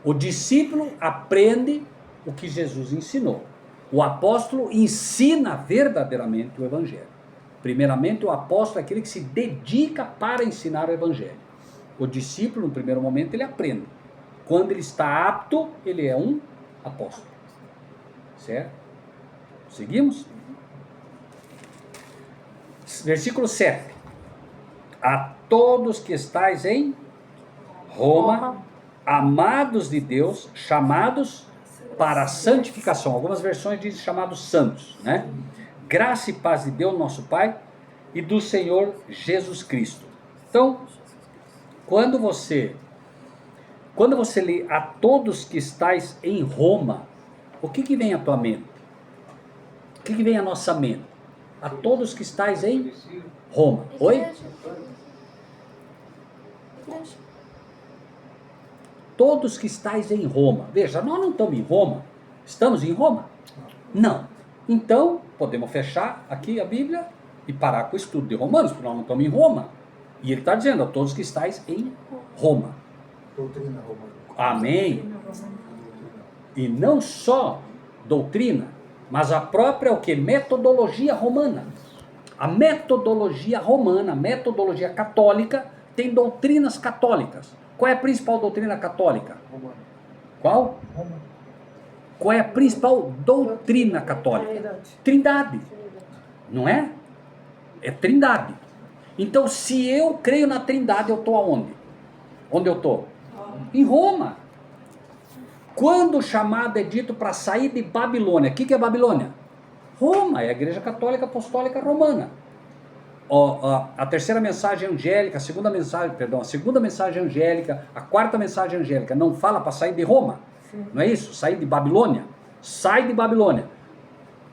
O discípulo aprende o que Jesus ensinou. O apóstolo ensina verdadeiramente o evangelho. Primeiramente, o apóstolo é aquele que se dedica para ensinar o evangelho. O discípulo, no primeiro momento, ele aprende. Quando ele está apto, ele é um apóstolo. Certo? Seguimos? Versículo 7. A todos que estáis em Roma, amados de Deus, chamados para a santificação. Algumas versões dizem chamados santos, né? Graça e paz de Deus, nosso Pai, e do Senhor Jesus Cristo. Então, quando você lê a todos que estáis em Roma, o que vem à tua mente? O que vem à nossa mente? A todos que estáis em Roma. Oi? Todos que estáis em Roma. Veja, nós não estamos em Roma. Estamos em Roma? Não. Então, podemos fechar aqui a Bíblia e parar com o estudo de Romanos, porque nós não estamos em Roma. E ele está dizendo a todos que estáis em Roma. Doutrina romana. Amém. E não só doutrina, mas a própria o que? Metodologia romana. A metodologia romana, a metodologia católica, tem doutrinas católicas. Qual é a principal doutrina católica? Qual? Qual é a principal doutrina católica? Trindade. Não é? É Trindade. Então, se eu creio na Trindade, eu estou aonde? Onde eu estou? Em Roma. Quando o chamado é dito para sair de Babilônia, o que é Babilônia? Roma, é a Igreja Católica Apostólica Romana. A terceira mensagem angélica, a segunda mensagem angélica, a quarta mensagem angélica, não fala para sair de Roma? Sim. Não é isso? Sair de Babilônia? Sai de Babilônia.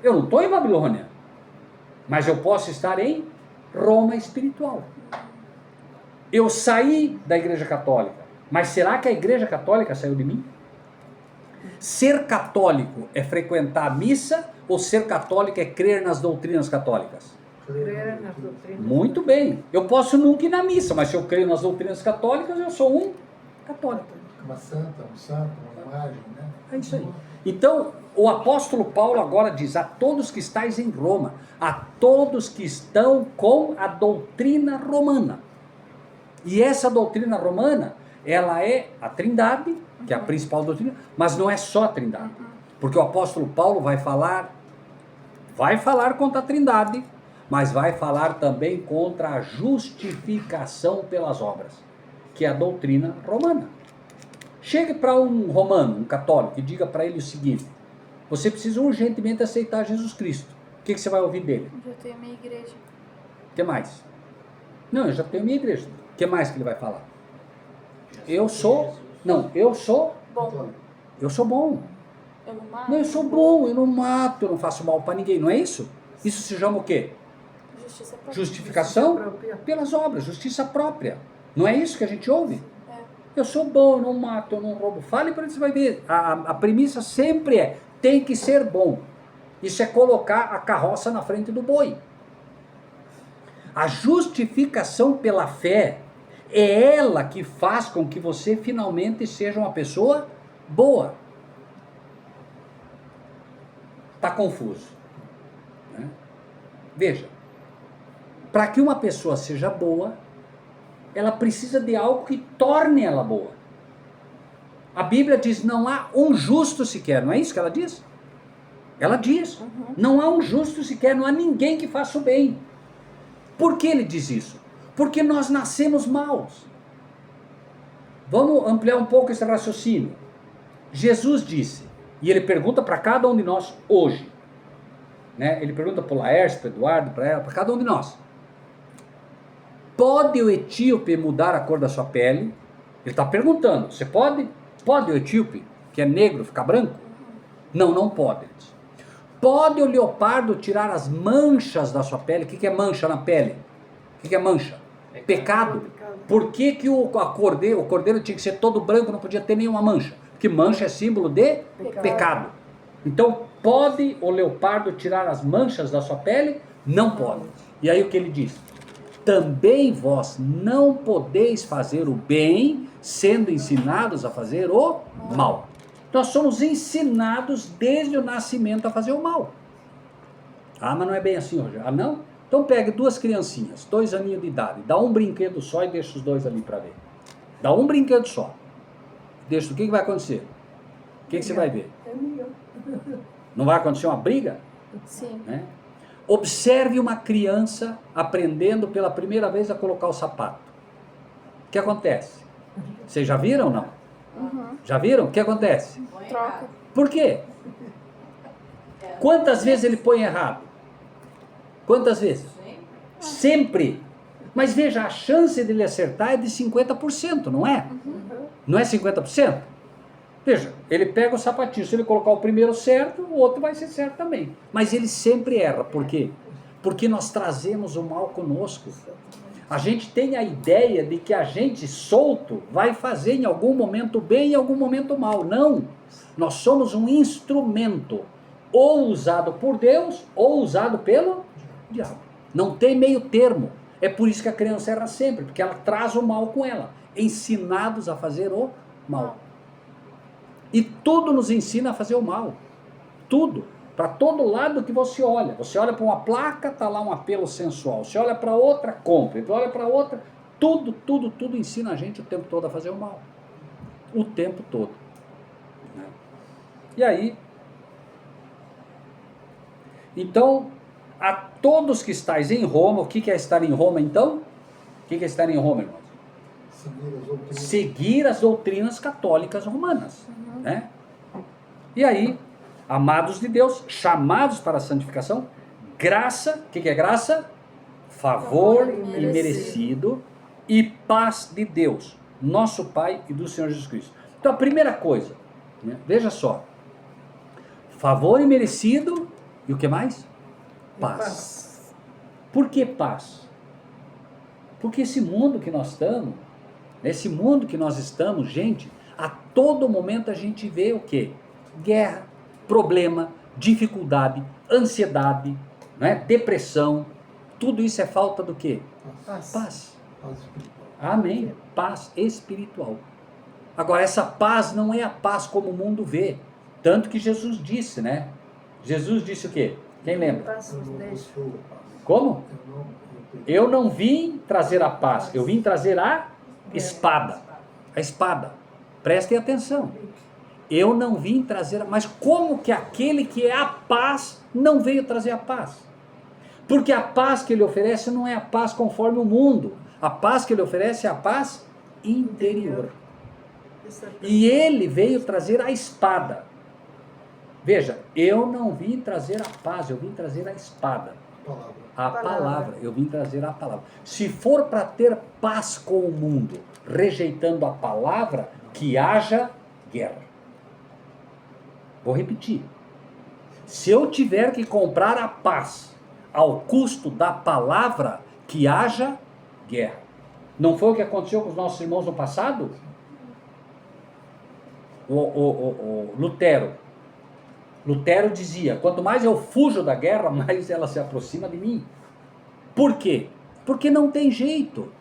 Eu não estou em Babilônia, mas eu posso estar em Roma espiritual. Eu saí da Igreja Católica, mas será que a Igreja Católica saiu de mim? Ser católico é frequentar a missa ou ser católico é crer nas doutrinas católicas? Crer nas doutrinas. Muito bem. Eu posso nunca ir na missa, mas se eu creio nas doutrinas católicas, eu sou um católico. Uma santa, um santo, uma imagem, né? É isso aí. Então, o apóstolo Paulo agora diz: a todos que estáis em Roma, a todos que estão com a doutrina romana. E essa doutrina romana, ela é a Trindade, que é a principal doutrina, mas não é só a Trindade. Porque o apóstolo Paulo vai falar contra a Trindade, mas vai falar também contra a justificação pelas obras, que é a doutrina romana. Chegue para um romano, um católico, e diga para ele o seguinte: você precisa urgentemente aceitar Jesus Cristo. O que você vai ouvir dele? Eu tenho minha igreja. O que mais? Não, eu já tenho minha igreja. O que mais que ele vai falar? Eu sou bom. Eu sou bom. Eu não mato. Não, eu sou bom, eu não mato, eu não faço mal para ninguém. Não é isso? Isso se chama o quê? Justiça própria. Justificação pelas obras, justiça própria. Não é isso que a gente ouve? Eu sou bom, eu não mato, eu não roubo. Fale para ele, você vai ver. A premissa sempre é: tem que ser bom. Isso é colocar a carroça na frente do boi. A justificação pela fé é ela que faz com que você finalmente seja uma pessoa boa. Está confuso, né? Veja, para que uma pessoa seja boa, ela precisa de algo que torne ela boa. A Bíblia diz: não há um justo sequer, não é isso que ela diz? Ela diz: não há um justo sequer, não há ninguém que faça o bem. Por que ele diz isso? Porque nós nascemos maus. Vamos ampliar um pouco esse raciocínio. Jesus disse, e ele pergunta para cada um de nós hoje, né? Ele pergunta para o Laércio, para o Eduardo, para ela, para cada um de nós: pode o etíope mudar a cor da sua pele? Ele está perguntando: você pode? Pode o etíope, que é negro, ficar branco? Não, não pode. Pode o leopardo tirar as manchas da sua pele? O que é mancha na pele? O que é mancha? Pecado. Por que o cordeiro tinha que ser todo branco, não podia ter nenhuma mancha? Porque mancha é símbolo de pecado. Então, pode o leopardo tirar as manchas da sua pele? Não pode. E aí o que ele diz? Também vós não podeis fazer o bem, sendo ensinados a fazer o mal. Nós somos ensinados desde o nascimento a fazer o mal. Ah, mas não é bem assim hoje. Ah, não? Então pegue duas criancinhas, 2 aninhos de idade, dá um brinquedo só e deixa os dois ali para ver. Dá um brinquedo só. Deixa, o que vai acontecer? O que você vai ver? Não vai acontecer uma briga? Sim. Né? Observe uma criança aprendendo pela primeira vez a colocar o sapato. O que acontece? Vocês já viram ou não? Já viram? O que acontece? Troca. Por quê? Quantas vezes ele põe errado? Quantas vezes? Sempre. Mas veja, a chance dele acertar é de 50%, não é? Não é 50%? Veja, ele pega o sapatinho, se ele colocar o primeiro certo, o outro vai ser certo também. Mas ele sempre erra. Por quê? Porque nós trazemos o mal conosco. A gente tem a ideia de que a gente solto vai fazer em algum momento bem e em algum momento mal. Não. Nós somos um instrumento, ou usado por Deus, ou usado pelo diabo. Não tem meio termo. É por isso que a criança erra sempre, porque ela traz o mal com ela. Ensinados a fazer o mal. E tudo nos ensina a fazer o mal. Tudo. Para todo lado que você olha. Você olha para uma placa, está lá um apelo sensual. Você olha para outra, compra. Você olha para outra, tudo ensina a gente o tempo todo a fazer o mal. O tempo todo. né? E aí, então, a todos que estáis em Roma, o que é estar em Roma então? O que é estar em Roma, irmãos? Seguir as doutrinas católicas romanas, né? E aí, amados de Deus, chamados para a santificação, graça, o que é graça? Favor imerecido e paz de Deus, nosso Pai e do Senhor Jesus Cristo. Então a primeira coisa, né, veja só, favor imerecido e o que mais? Paz. Por que paz? Porque esse mundo que nós estamos, nesse mundo que nós estamos, gente, a todo momento a gente vê o quê? Guerra, problema, dificuldade, ansiedade, né? Depressão, tudo isso é falta do quê? Paz. Paz espiritual. Amém. Paz espiritual. Agora, essa paz não é a paz como o mundo vê. Tanto que Jesus disse, né? Jesus disse o quê? Quem lembra? Como? Eu não vim trazer a paz, eu vim trazer a espada. A espada. Prestem atenção. Eu não vim trazer, mas como que aquele que é a paz não veio trazer a paz? Porque a paz que ele oferece não é a paz conforme o mundo. A paz que ele oferece é a paz interior. E ele veio trazer a espada. Veja, eu não vim trazer a paz, eu vim trazer a espada. A palavra, eu vim trazer a palavra. Se for para ter paz com o mundo, rejeitando a palavra, que haja guerra. Vou repetir. Se eu tiver que comprar a paz ao custo da palavra, que haja guerra. Não foi o que aconteceu com os nossos irmãos no passado? O Lutero dizia, quanto mais eu fujo da guerra, mais ela se aproxima de mim. Por quê? Porque não tem jeito.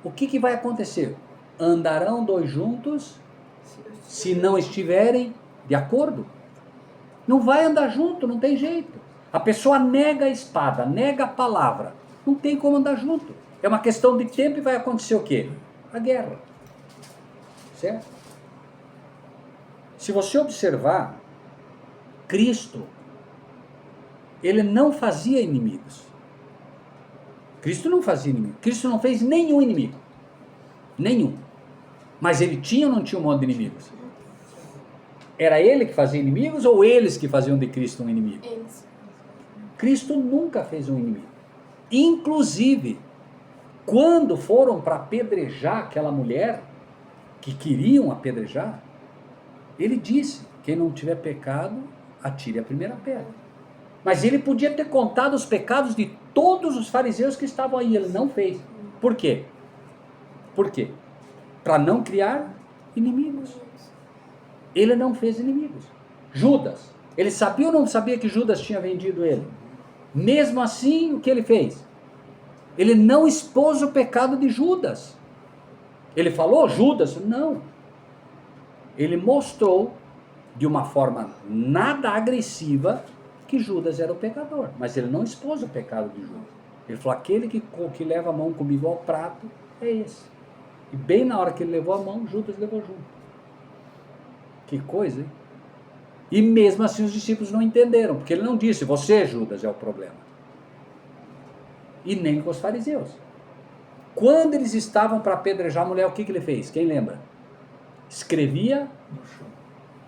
O que vai acontecer? Andarão dois juntos se não estiverem de acordo? Não vai andar junto, não tem jeito. A pessoa nega a espada, nega a palavra. Não tem como andar junto. É uma questão de tempo e vai acontecer o quê? A guerra. Certo? Se você observar, Cristo, ele não fazia inimigos. Cristo não fazia inimigo. Cristo não fez nenhum inimigo. Nenhum. Mas ele tinha ou não tinha um monte de inimigos? Era ele que fazia inimigos ou eles que faziam de Cristo um inimigo? Eles. Cristo nunca fez um inimigo. Inclusive, quando foram para apedrejar aquela mulher, que queriam apedrejar, ele disse, quem não tiver pecado, atire a primeira pedra. Mas ele podia ter contado os pecados de todos os fariseus que estavam aí, ele não fez. Por quê? Por quê? Para não criar inimigos. Ele não fez inimigos. Judas, ele sabia ou não sabia que Judas tinha vendido ele? Mesmo assim, o que ele fez? Ele não expôs o pecado de Judas. Ele falou, Judas? Não. Ele mostrou, de uma forma nada agressiva, que Judas era o pecador. Mas ele não expôs o pecado de Judas. Ele falou, aquele que leva a mão comigo ao prato, é esse. E bem na hora que ele levou a mão, Judas levou junto. Que coisa, hein? E mesmo assim os discípulos não entenderam, porque ele não disse, você, Judas, é o problema. E nem com os fariseus. Quando eles estavam para apedrejar a mulher, o que ele fez? Quem lembra? Escrevia no chão.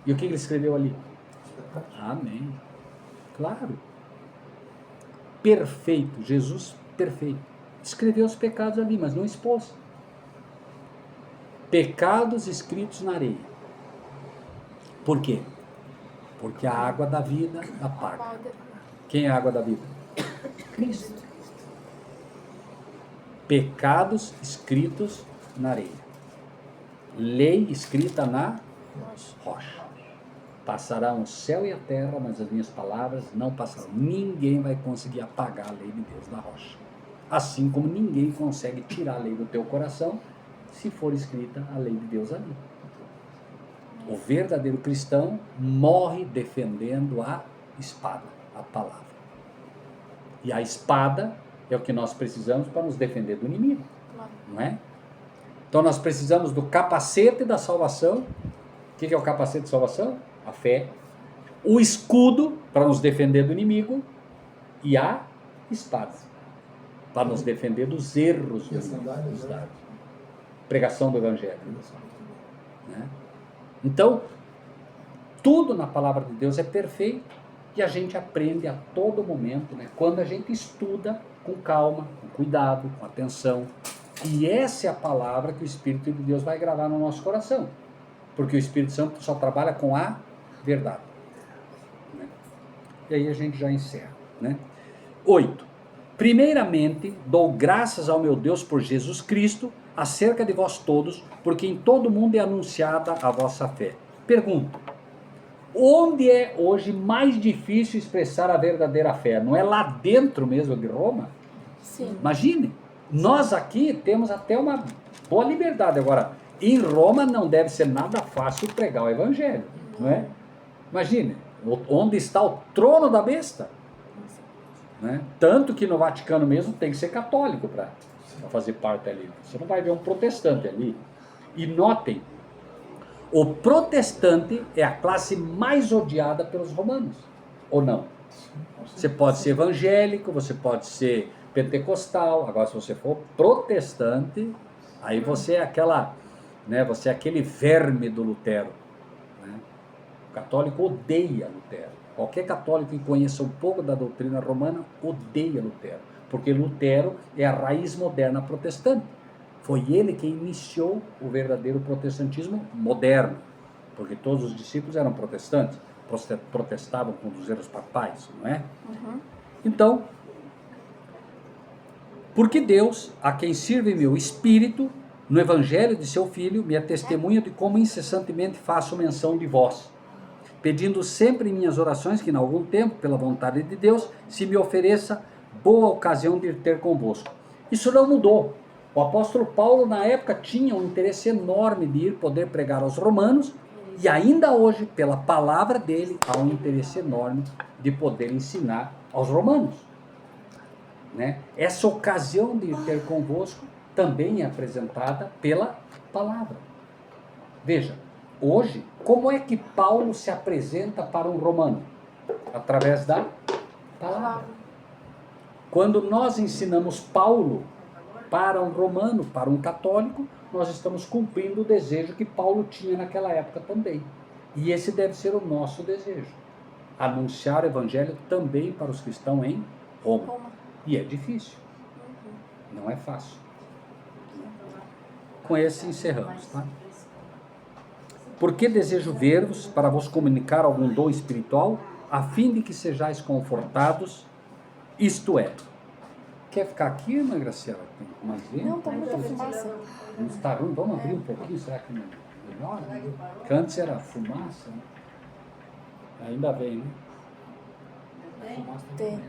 E o que ele escreveu ali? Amém. Claro. Perfeito. Jesus, perfeito. Escreveu os pecados ali, mas não expôs. Pecados escritos na areia. Por quê? Porque a água da vida apaga. Quem é a água da vida? Cristo. Pecados escritos na areia. Lei escrita na rocha. Passarão o céu e a terra, mas as minhas palavras não passarão. Ninguém vai conseguir apagar a lei de Deus da rocha. Assim como ninguém consegue tirar a lei do teu coração, se for escrita a lei de Deus ali. O verdadeiro cristão morre defendendo a espada, a palavra. E a espada é o que nós precisamos para nos defender do inimigo, não é? Então nós precisamos do capacete da salvação O que é o capacete de salvação? A fé. O escudo, para nos defender do inimigo. E a espada, para nos defender dos erros do inimigo. Pregação do Evangelho. Né? Então, tudo na palavra de Deus é perfeito e a gente aprende a todo momento, né? Quando a gente estuda com calma, com cuidado, com atenção. E essa é a palavra que o Espírito de Deus vai gravar no nosso coração. Porque o Espírito Santo só trabalha com a verdade. Né? E aí a gente já encerra. Né? 8. Primeiramente, dou graças ao meu Deus por Jesus Cristo, acerca de vós todos, porque em todo mundo é anunciada a vossa fé. Pergunta: onde é hoje mais difícil expressar a verdadeira fé? Não é lá dentro mesmo de Roma? Sim. Imagine, nós aqui temos até uma boa liberdade. Agora, em Roma não deve ser nada fácil pregar o Evangelho, não é? Imagine, onde está o trono da besta? Né? Tanto que no Vaticano mesmo tem que ser católico para fazer parte ali. Você não vai ver um protestante ali. E notem, o protestante é a classe mais odiada pelos romanos, ou não? Você pode ser evangélico, você pode ser pentecostal. Agora, se você for protestante, aí você é aquela, né, você é aquele verme do Lutero. Né? O católico odeia Lutero. Qualquer católico que conheça um pouco da doutrina romana odeia Lutero, porque Lutero é a raiz moderna protestante. Foi ele que iniciou o verdadeiro protestantismo moderno, porque todos os discípulos eram protestantes, protestavam contra os erros papais, não é? Uhum. Então, porque Deus, a quem sirve meu Espírito, no Evangelho de seu Filho, me é testemunha de como incessantemente faço menção de vós, pedindo sempre em minhas orações que, em algum tempo, pela vontade de Deus, se me ofereça boa ocasião de ir ter convosco. Isso não mudou. O apóstolo Paulo, na época, tinha um interesse enorme de ir poder pregar aos romanos, e ainda hoje, pela palavra dele, há um interesse enorme de poder ensinar aos romanos. Né? Essa ocasião de ir ter convosco também é apresentada pela palavra. Veja, hoje, como é que Paulo se apresenta para um romano? Através da palavra. Quando nós ensinamos Paulo para um romano, para um católico, nós estamos cumprindo o desejo que Paulo tinha naquela época também. E esse deve ser o nosso desejo. Anunciar o evangelho também para os que estão em Roma. E é difícil. Não é fácil. Com esse encerramos, tá? Porque desejo ver-vos para vos comunicar algum dom espiritual, a fim de que sejais confortados, isto é. Quer ficar aqui, Ana Graciela? Tem mais vento? Não, tá muita fumaça. Não está ruim? Vamos abrir um pouquinho, será que melhora? Porque antes era fumaça, né? Ainda vem, né? Tem.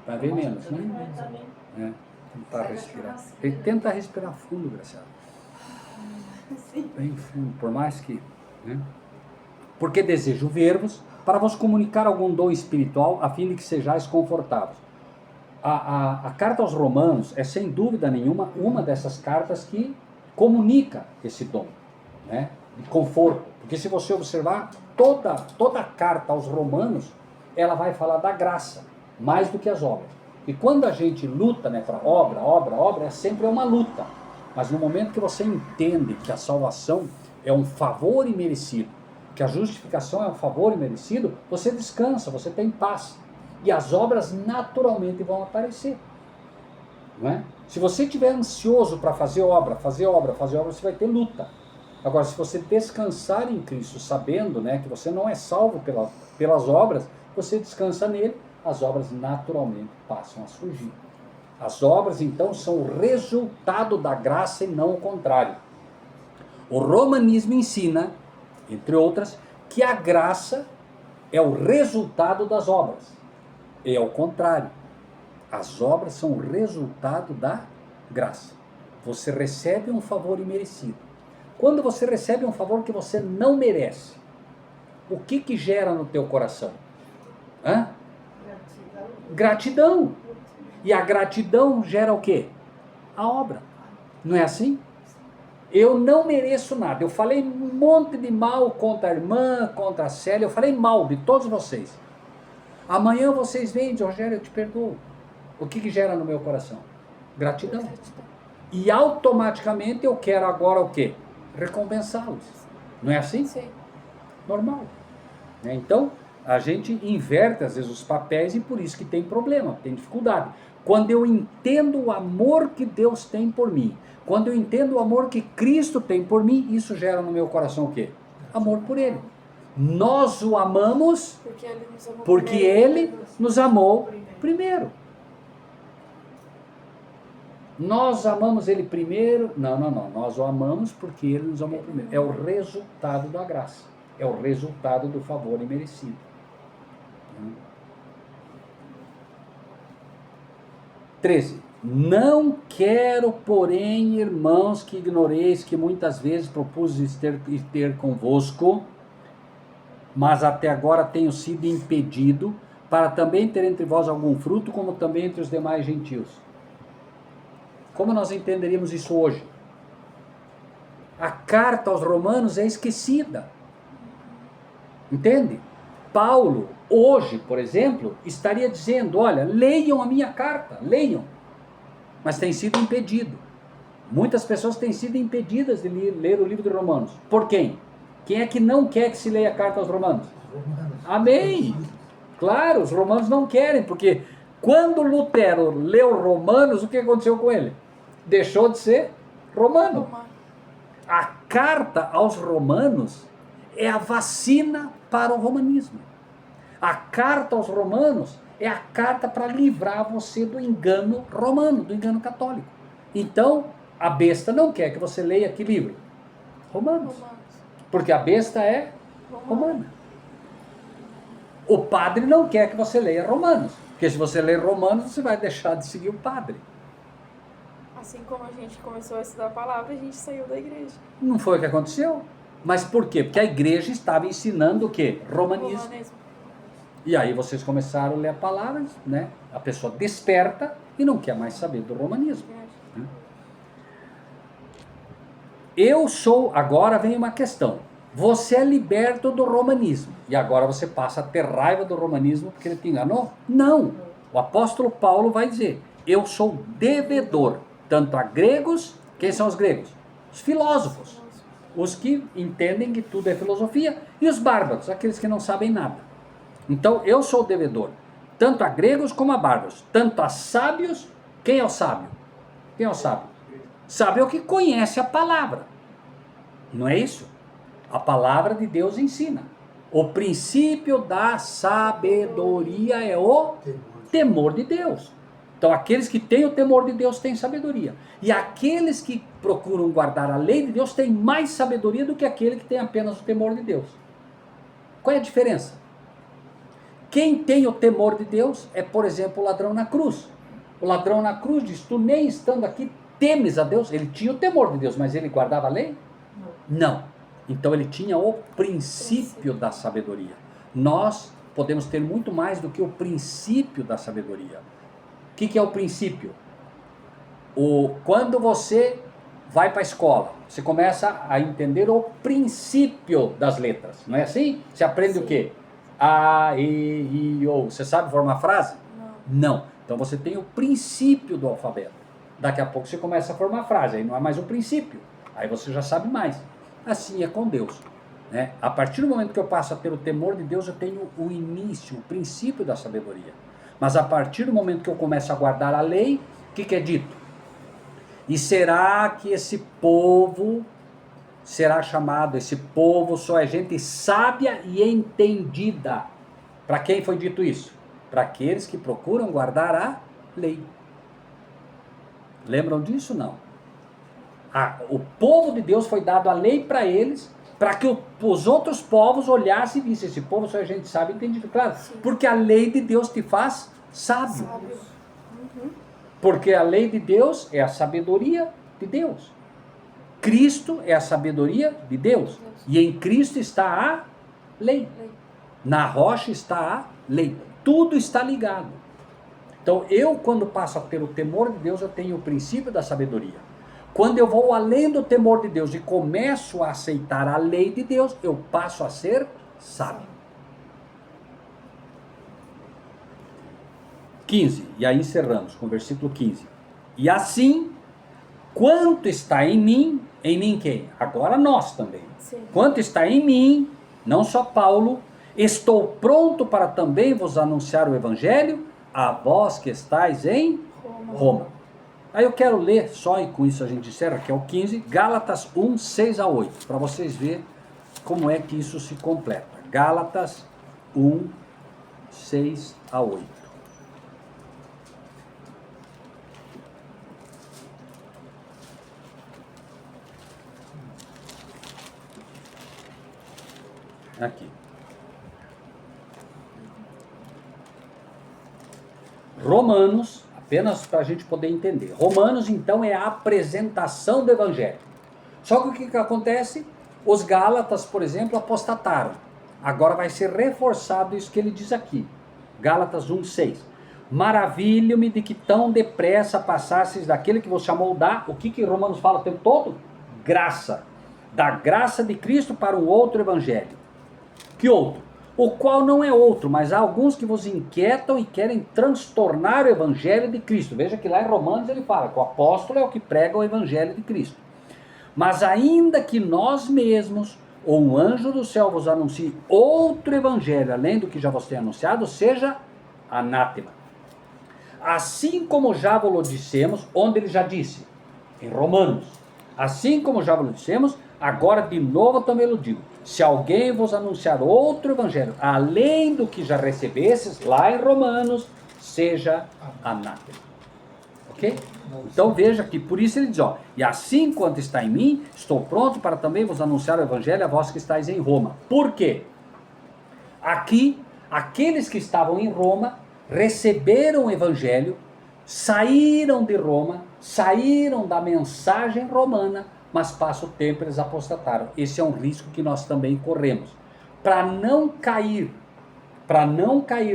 Vai ver menos, né? É, tentar respirar. Tenta respirar fundo, Graciela. Bem fundo, por mais que... Né? Porque desejo ver-vos para vos comunicar algum dom espiritual, a fim de que sejais confortáveis. A carta aos Romanos é, sem dúvida nenhuma, uma dessas cartas que comunica esse dom, né, de conforto. Porque se você observar, toda a carta aos Romanos, ela vai falar da graça, mais do que as obras. E quando a gente luta, né, para obra, é sempre uma luta. Mas no momento que você entende que a salvação é um favor imerecido, que a justificação é um favor imerecido, você descansa, você tem paz. E as obras naturalmente vão aparecer. Não é? Se você estiver ansioso para fazer obra, você vai ter luta. Agora, se você descansar em Cristo, sabendo, né, que você não é salvo pelas obras, você descansa nele, as obras naturalmente passam a surgir. As obras, então, são o resultado da graça e não o contrário. O romanismo ensina, entre outras, que a graça é o resultado das obras. É o contrário. As obras são o resultado da graça. Você recebe um favor imerecido. Quando você recebe um favor que você não merece, o que gera no teu coração? Gratidão. E a gratidão gera o quê? A obra. Não é assim? Eu não mereço nada. Eu falei um monte de mal contra a irmã, contra a Célia. Eu falei mal de todos vocês. Amanhã vocês vêm, Rogério, eu te perdoo. O que gera no meu coração? Gratidão. E automaticamente eu quero agora o quê? Recompensá-los. Não é assim? Sim. Normal. Né? Então, a gente inverte às vezes os papéis e por isso que tem problema, tem dificuldade. Quando eu entendo o amor que Deus tem por mim, quando eu entendo o amor que Cristo tem por mim, isso gera no meu coração o quê? Amor por Ele. Nós o amamos porque Ele nos amou primeiro. Nós amamos Ele primeiro. Não. Nós o amamos porque Ele nos amou primeiro. É o resultado da graça. É o resultado do favor imerecido. 13. Não quero, porém, irmãos, que ignoreis que muitas vezes propus ter convosco, mas até agora tenho sido impedido, para também ter entre vós algum fruto, como também entre os demais gentios. Como nós entenderíamos isso hoje? A carta aos Romanos é esquecida. Entende? Paulo, hoje, por exemplo, estaria dizendo, olha, leiam a minha carta, leiam. Mas tem sido impedido. Muitas pessoas têm sido impedidas de ler o livro de Romanos. Por quem? Quem é que não quer que se leia a carta aos Romanos? Amém! Claro, os romanos não querem, porque quando Lutero leu Romanos, o que aconteceu com ele? Deixou de ser romano. A carta aos Romanos é a vacina para o romanismo. A carta aos Romanos é a carta para livrar você do engano romano, do engano católico. Então, a besta não quer que você leia que livro? Romanos. Porque a besta é romana. O padre não quer que você leia Romanos. Porque se você ler Romanos, você vai deixar de seguir o padre. Assim como a gente começou a estudar a palavra, a gente saiu da igreja. Não foi o que aconteceu? Mas por quê? Porque a igreja estava ensinando o quê? Romanismo. E aí vocês começaram a ler a palavra, né? A pessoa desperta e não quer mais saber do romanismo. Né? Agora vem uma questão. Você é liberto do romanismo. E agora você passa a ter raiva do romanismo porque ele te enganou? Não. O apóstolo Paulo vai dizer, eu sou devedor, tanto a gregos, quem são os gregos? Os filósofos. Os que entendem que tudo é filosofia, e os bárbaros, aqueles que não sabem nada. Então, eu sou o devedor, tanto a gregos como a bárbaros, tanto a sábios. Quem é o sábio? Quem é o sábio? Sábio é o que conhece a palavra. Não é isso? A palavra de Deus ensina. O princípio da sabedoria é o temor de Deus. Então, aqueles que têm o temor de Deus têm sabedoria. E aqueles que procuram guardar a lei de Deus têm mais sabedoria do que aquele que tem apenas o temor de Deus. Qual é a diferença? Quem tem o temor de Deus é, por exemplo, o ladrão na cruz. O ladrão na cruz diz, tu nem estando aqui temes a Deus. Ele tinha o temor de Deus, mas ele guardava a lei? Não. Então ele tinha o princípio da sabedoria. Nós podemos ter muito mais do que o princípio da sabedoria. O que é o princípio? Quando você vai para a escola, você começa a entender o princípio das letras. Não é assim? Você aprende o quê? A, E, I, O. Você sabe formar frase? Não. Então você tem o princípio do alfabeto. Daqui a pouco você começa a formar frase, aí não é mais um princípio. Aí você já sabe mais. Assim é com Deus. Né? A partir do momento que eu passo a ter o temor de Deus, eu tenho o início, o princípio da sabedoria. Mas a partir do momento que eu começo a guardar a lei, o que é dito? E será que esse povo será chamado, esse povo só é gente sábia e entendida? Para quem foi dito isso? Para aqueles que procuram guardar a lei. Lembram disso? Não. O povo de Deus foi dado a lei para eles, para que os outros povos olhassem e dissem, esse povo só é gente sábia e entendida. Claro, porque a lei de Deus te faz sábio. Porque a lei de Deus é a sabedoria de Deus. Cristo é a sabedoria de Deus. E em Cristo está a lei. Na rocha está a lei. Tudo está ligado. Então, quando passo a ter o temor de Deus, eu tenho o princípio da sabedoria. Quando eu vou além do temor de Deus e começo a aceitar a lei de Deus, eu passo a ser sábio. 15, e aí encerramos com o versículo 15. E assim, quanto está em mim quem? Agora nós também. Sim. Quanto está em mim, não só Paulo, estou pronto para também vos anunciar o evangelho, a vós que estáis em Roma. Aí eu quero ler só, e com isso a gente encerra, que é o 15, Gálatas 1, 6 a 8, para vocês verem como é que isso se completa. Gálatas 1, 6 a 8. Aqui. Romanos, apenas para a gente poder entender. Romanos, então, é a apresentação do Evangelho. Só que o que acontece? Os Gálatas, por exemplo, apostataram. Agora vai ser reforçado isso que ele diz aqui. Gálatas 1,6. Maravilho-me de que tão depressa passasseis daquele que vos chamou da... O que Romanos fala o tempo todo? Graça. Da graça de Cristo para um outro Evangelho. Que outro? O qual não é outro, mas há alguns que vos inquietam e querem transtornar o Evangelho de Cristo. Veja que lá em Romanos ele fala que o apóstolo é o que prega o Evangelho de Cristo. Mas ainda que nós mesmos, ou um anjo do céu vos anuncie outro Evangelho, além do que já vos tem anunciado, seja anátema. Assim como já vos dissemos, onde ele já disse? Em Romanos. Assim como já vos dissemos, agora de novo também eu digo. Se alguém vos anunciar outro evangelho, além do que já recebesses, lá em Romanos, seja anátema. Ok? Então veja que, por isso ele diz, ó, e assim quanto está em mim, estou pronto para também vos anunciar o evangelho a vós que estáis em Roma. Por quê? Aqui, aqueles que estavam em Roma, receberam o evangelho, saíram de Roma, saíram da mensagem romana, mas passa o tempo eles apostataram. Esse é um risco que nós também corremos. Para não cair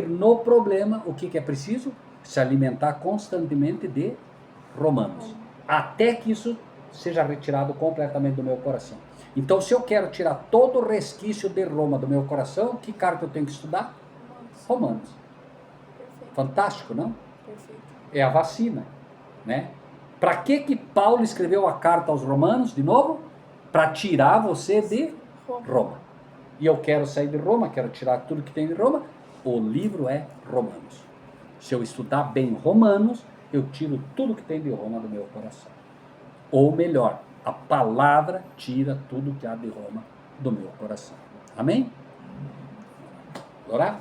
no problema, o que é preciso? Se alimentar constantemente de Romanos. Até que isso seja retirado completamente do meu coração. Então, se eu quero tirar todo o resquício de Roma do meu coração, que carta eu tenho que estudar? Romanos. Fantástico, não? Perfeito. É a vacina, né? Para que Paulo escreveu a carta aos Romanos, de novo? Para tirar você de Roma. E eu quero sair de Roma, quero tirar tudo que tem de Roma. O livro é Romanos. Se eu estudar bem Romanos, eu tiro tudo que tem de Roma do meu coração. Ou melhor, a palavra tira tudo que há de Roma do meu coração. Amém? Orar?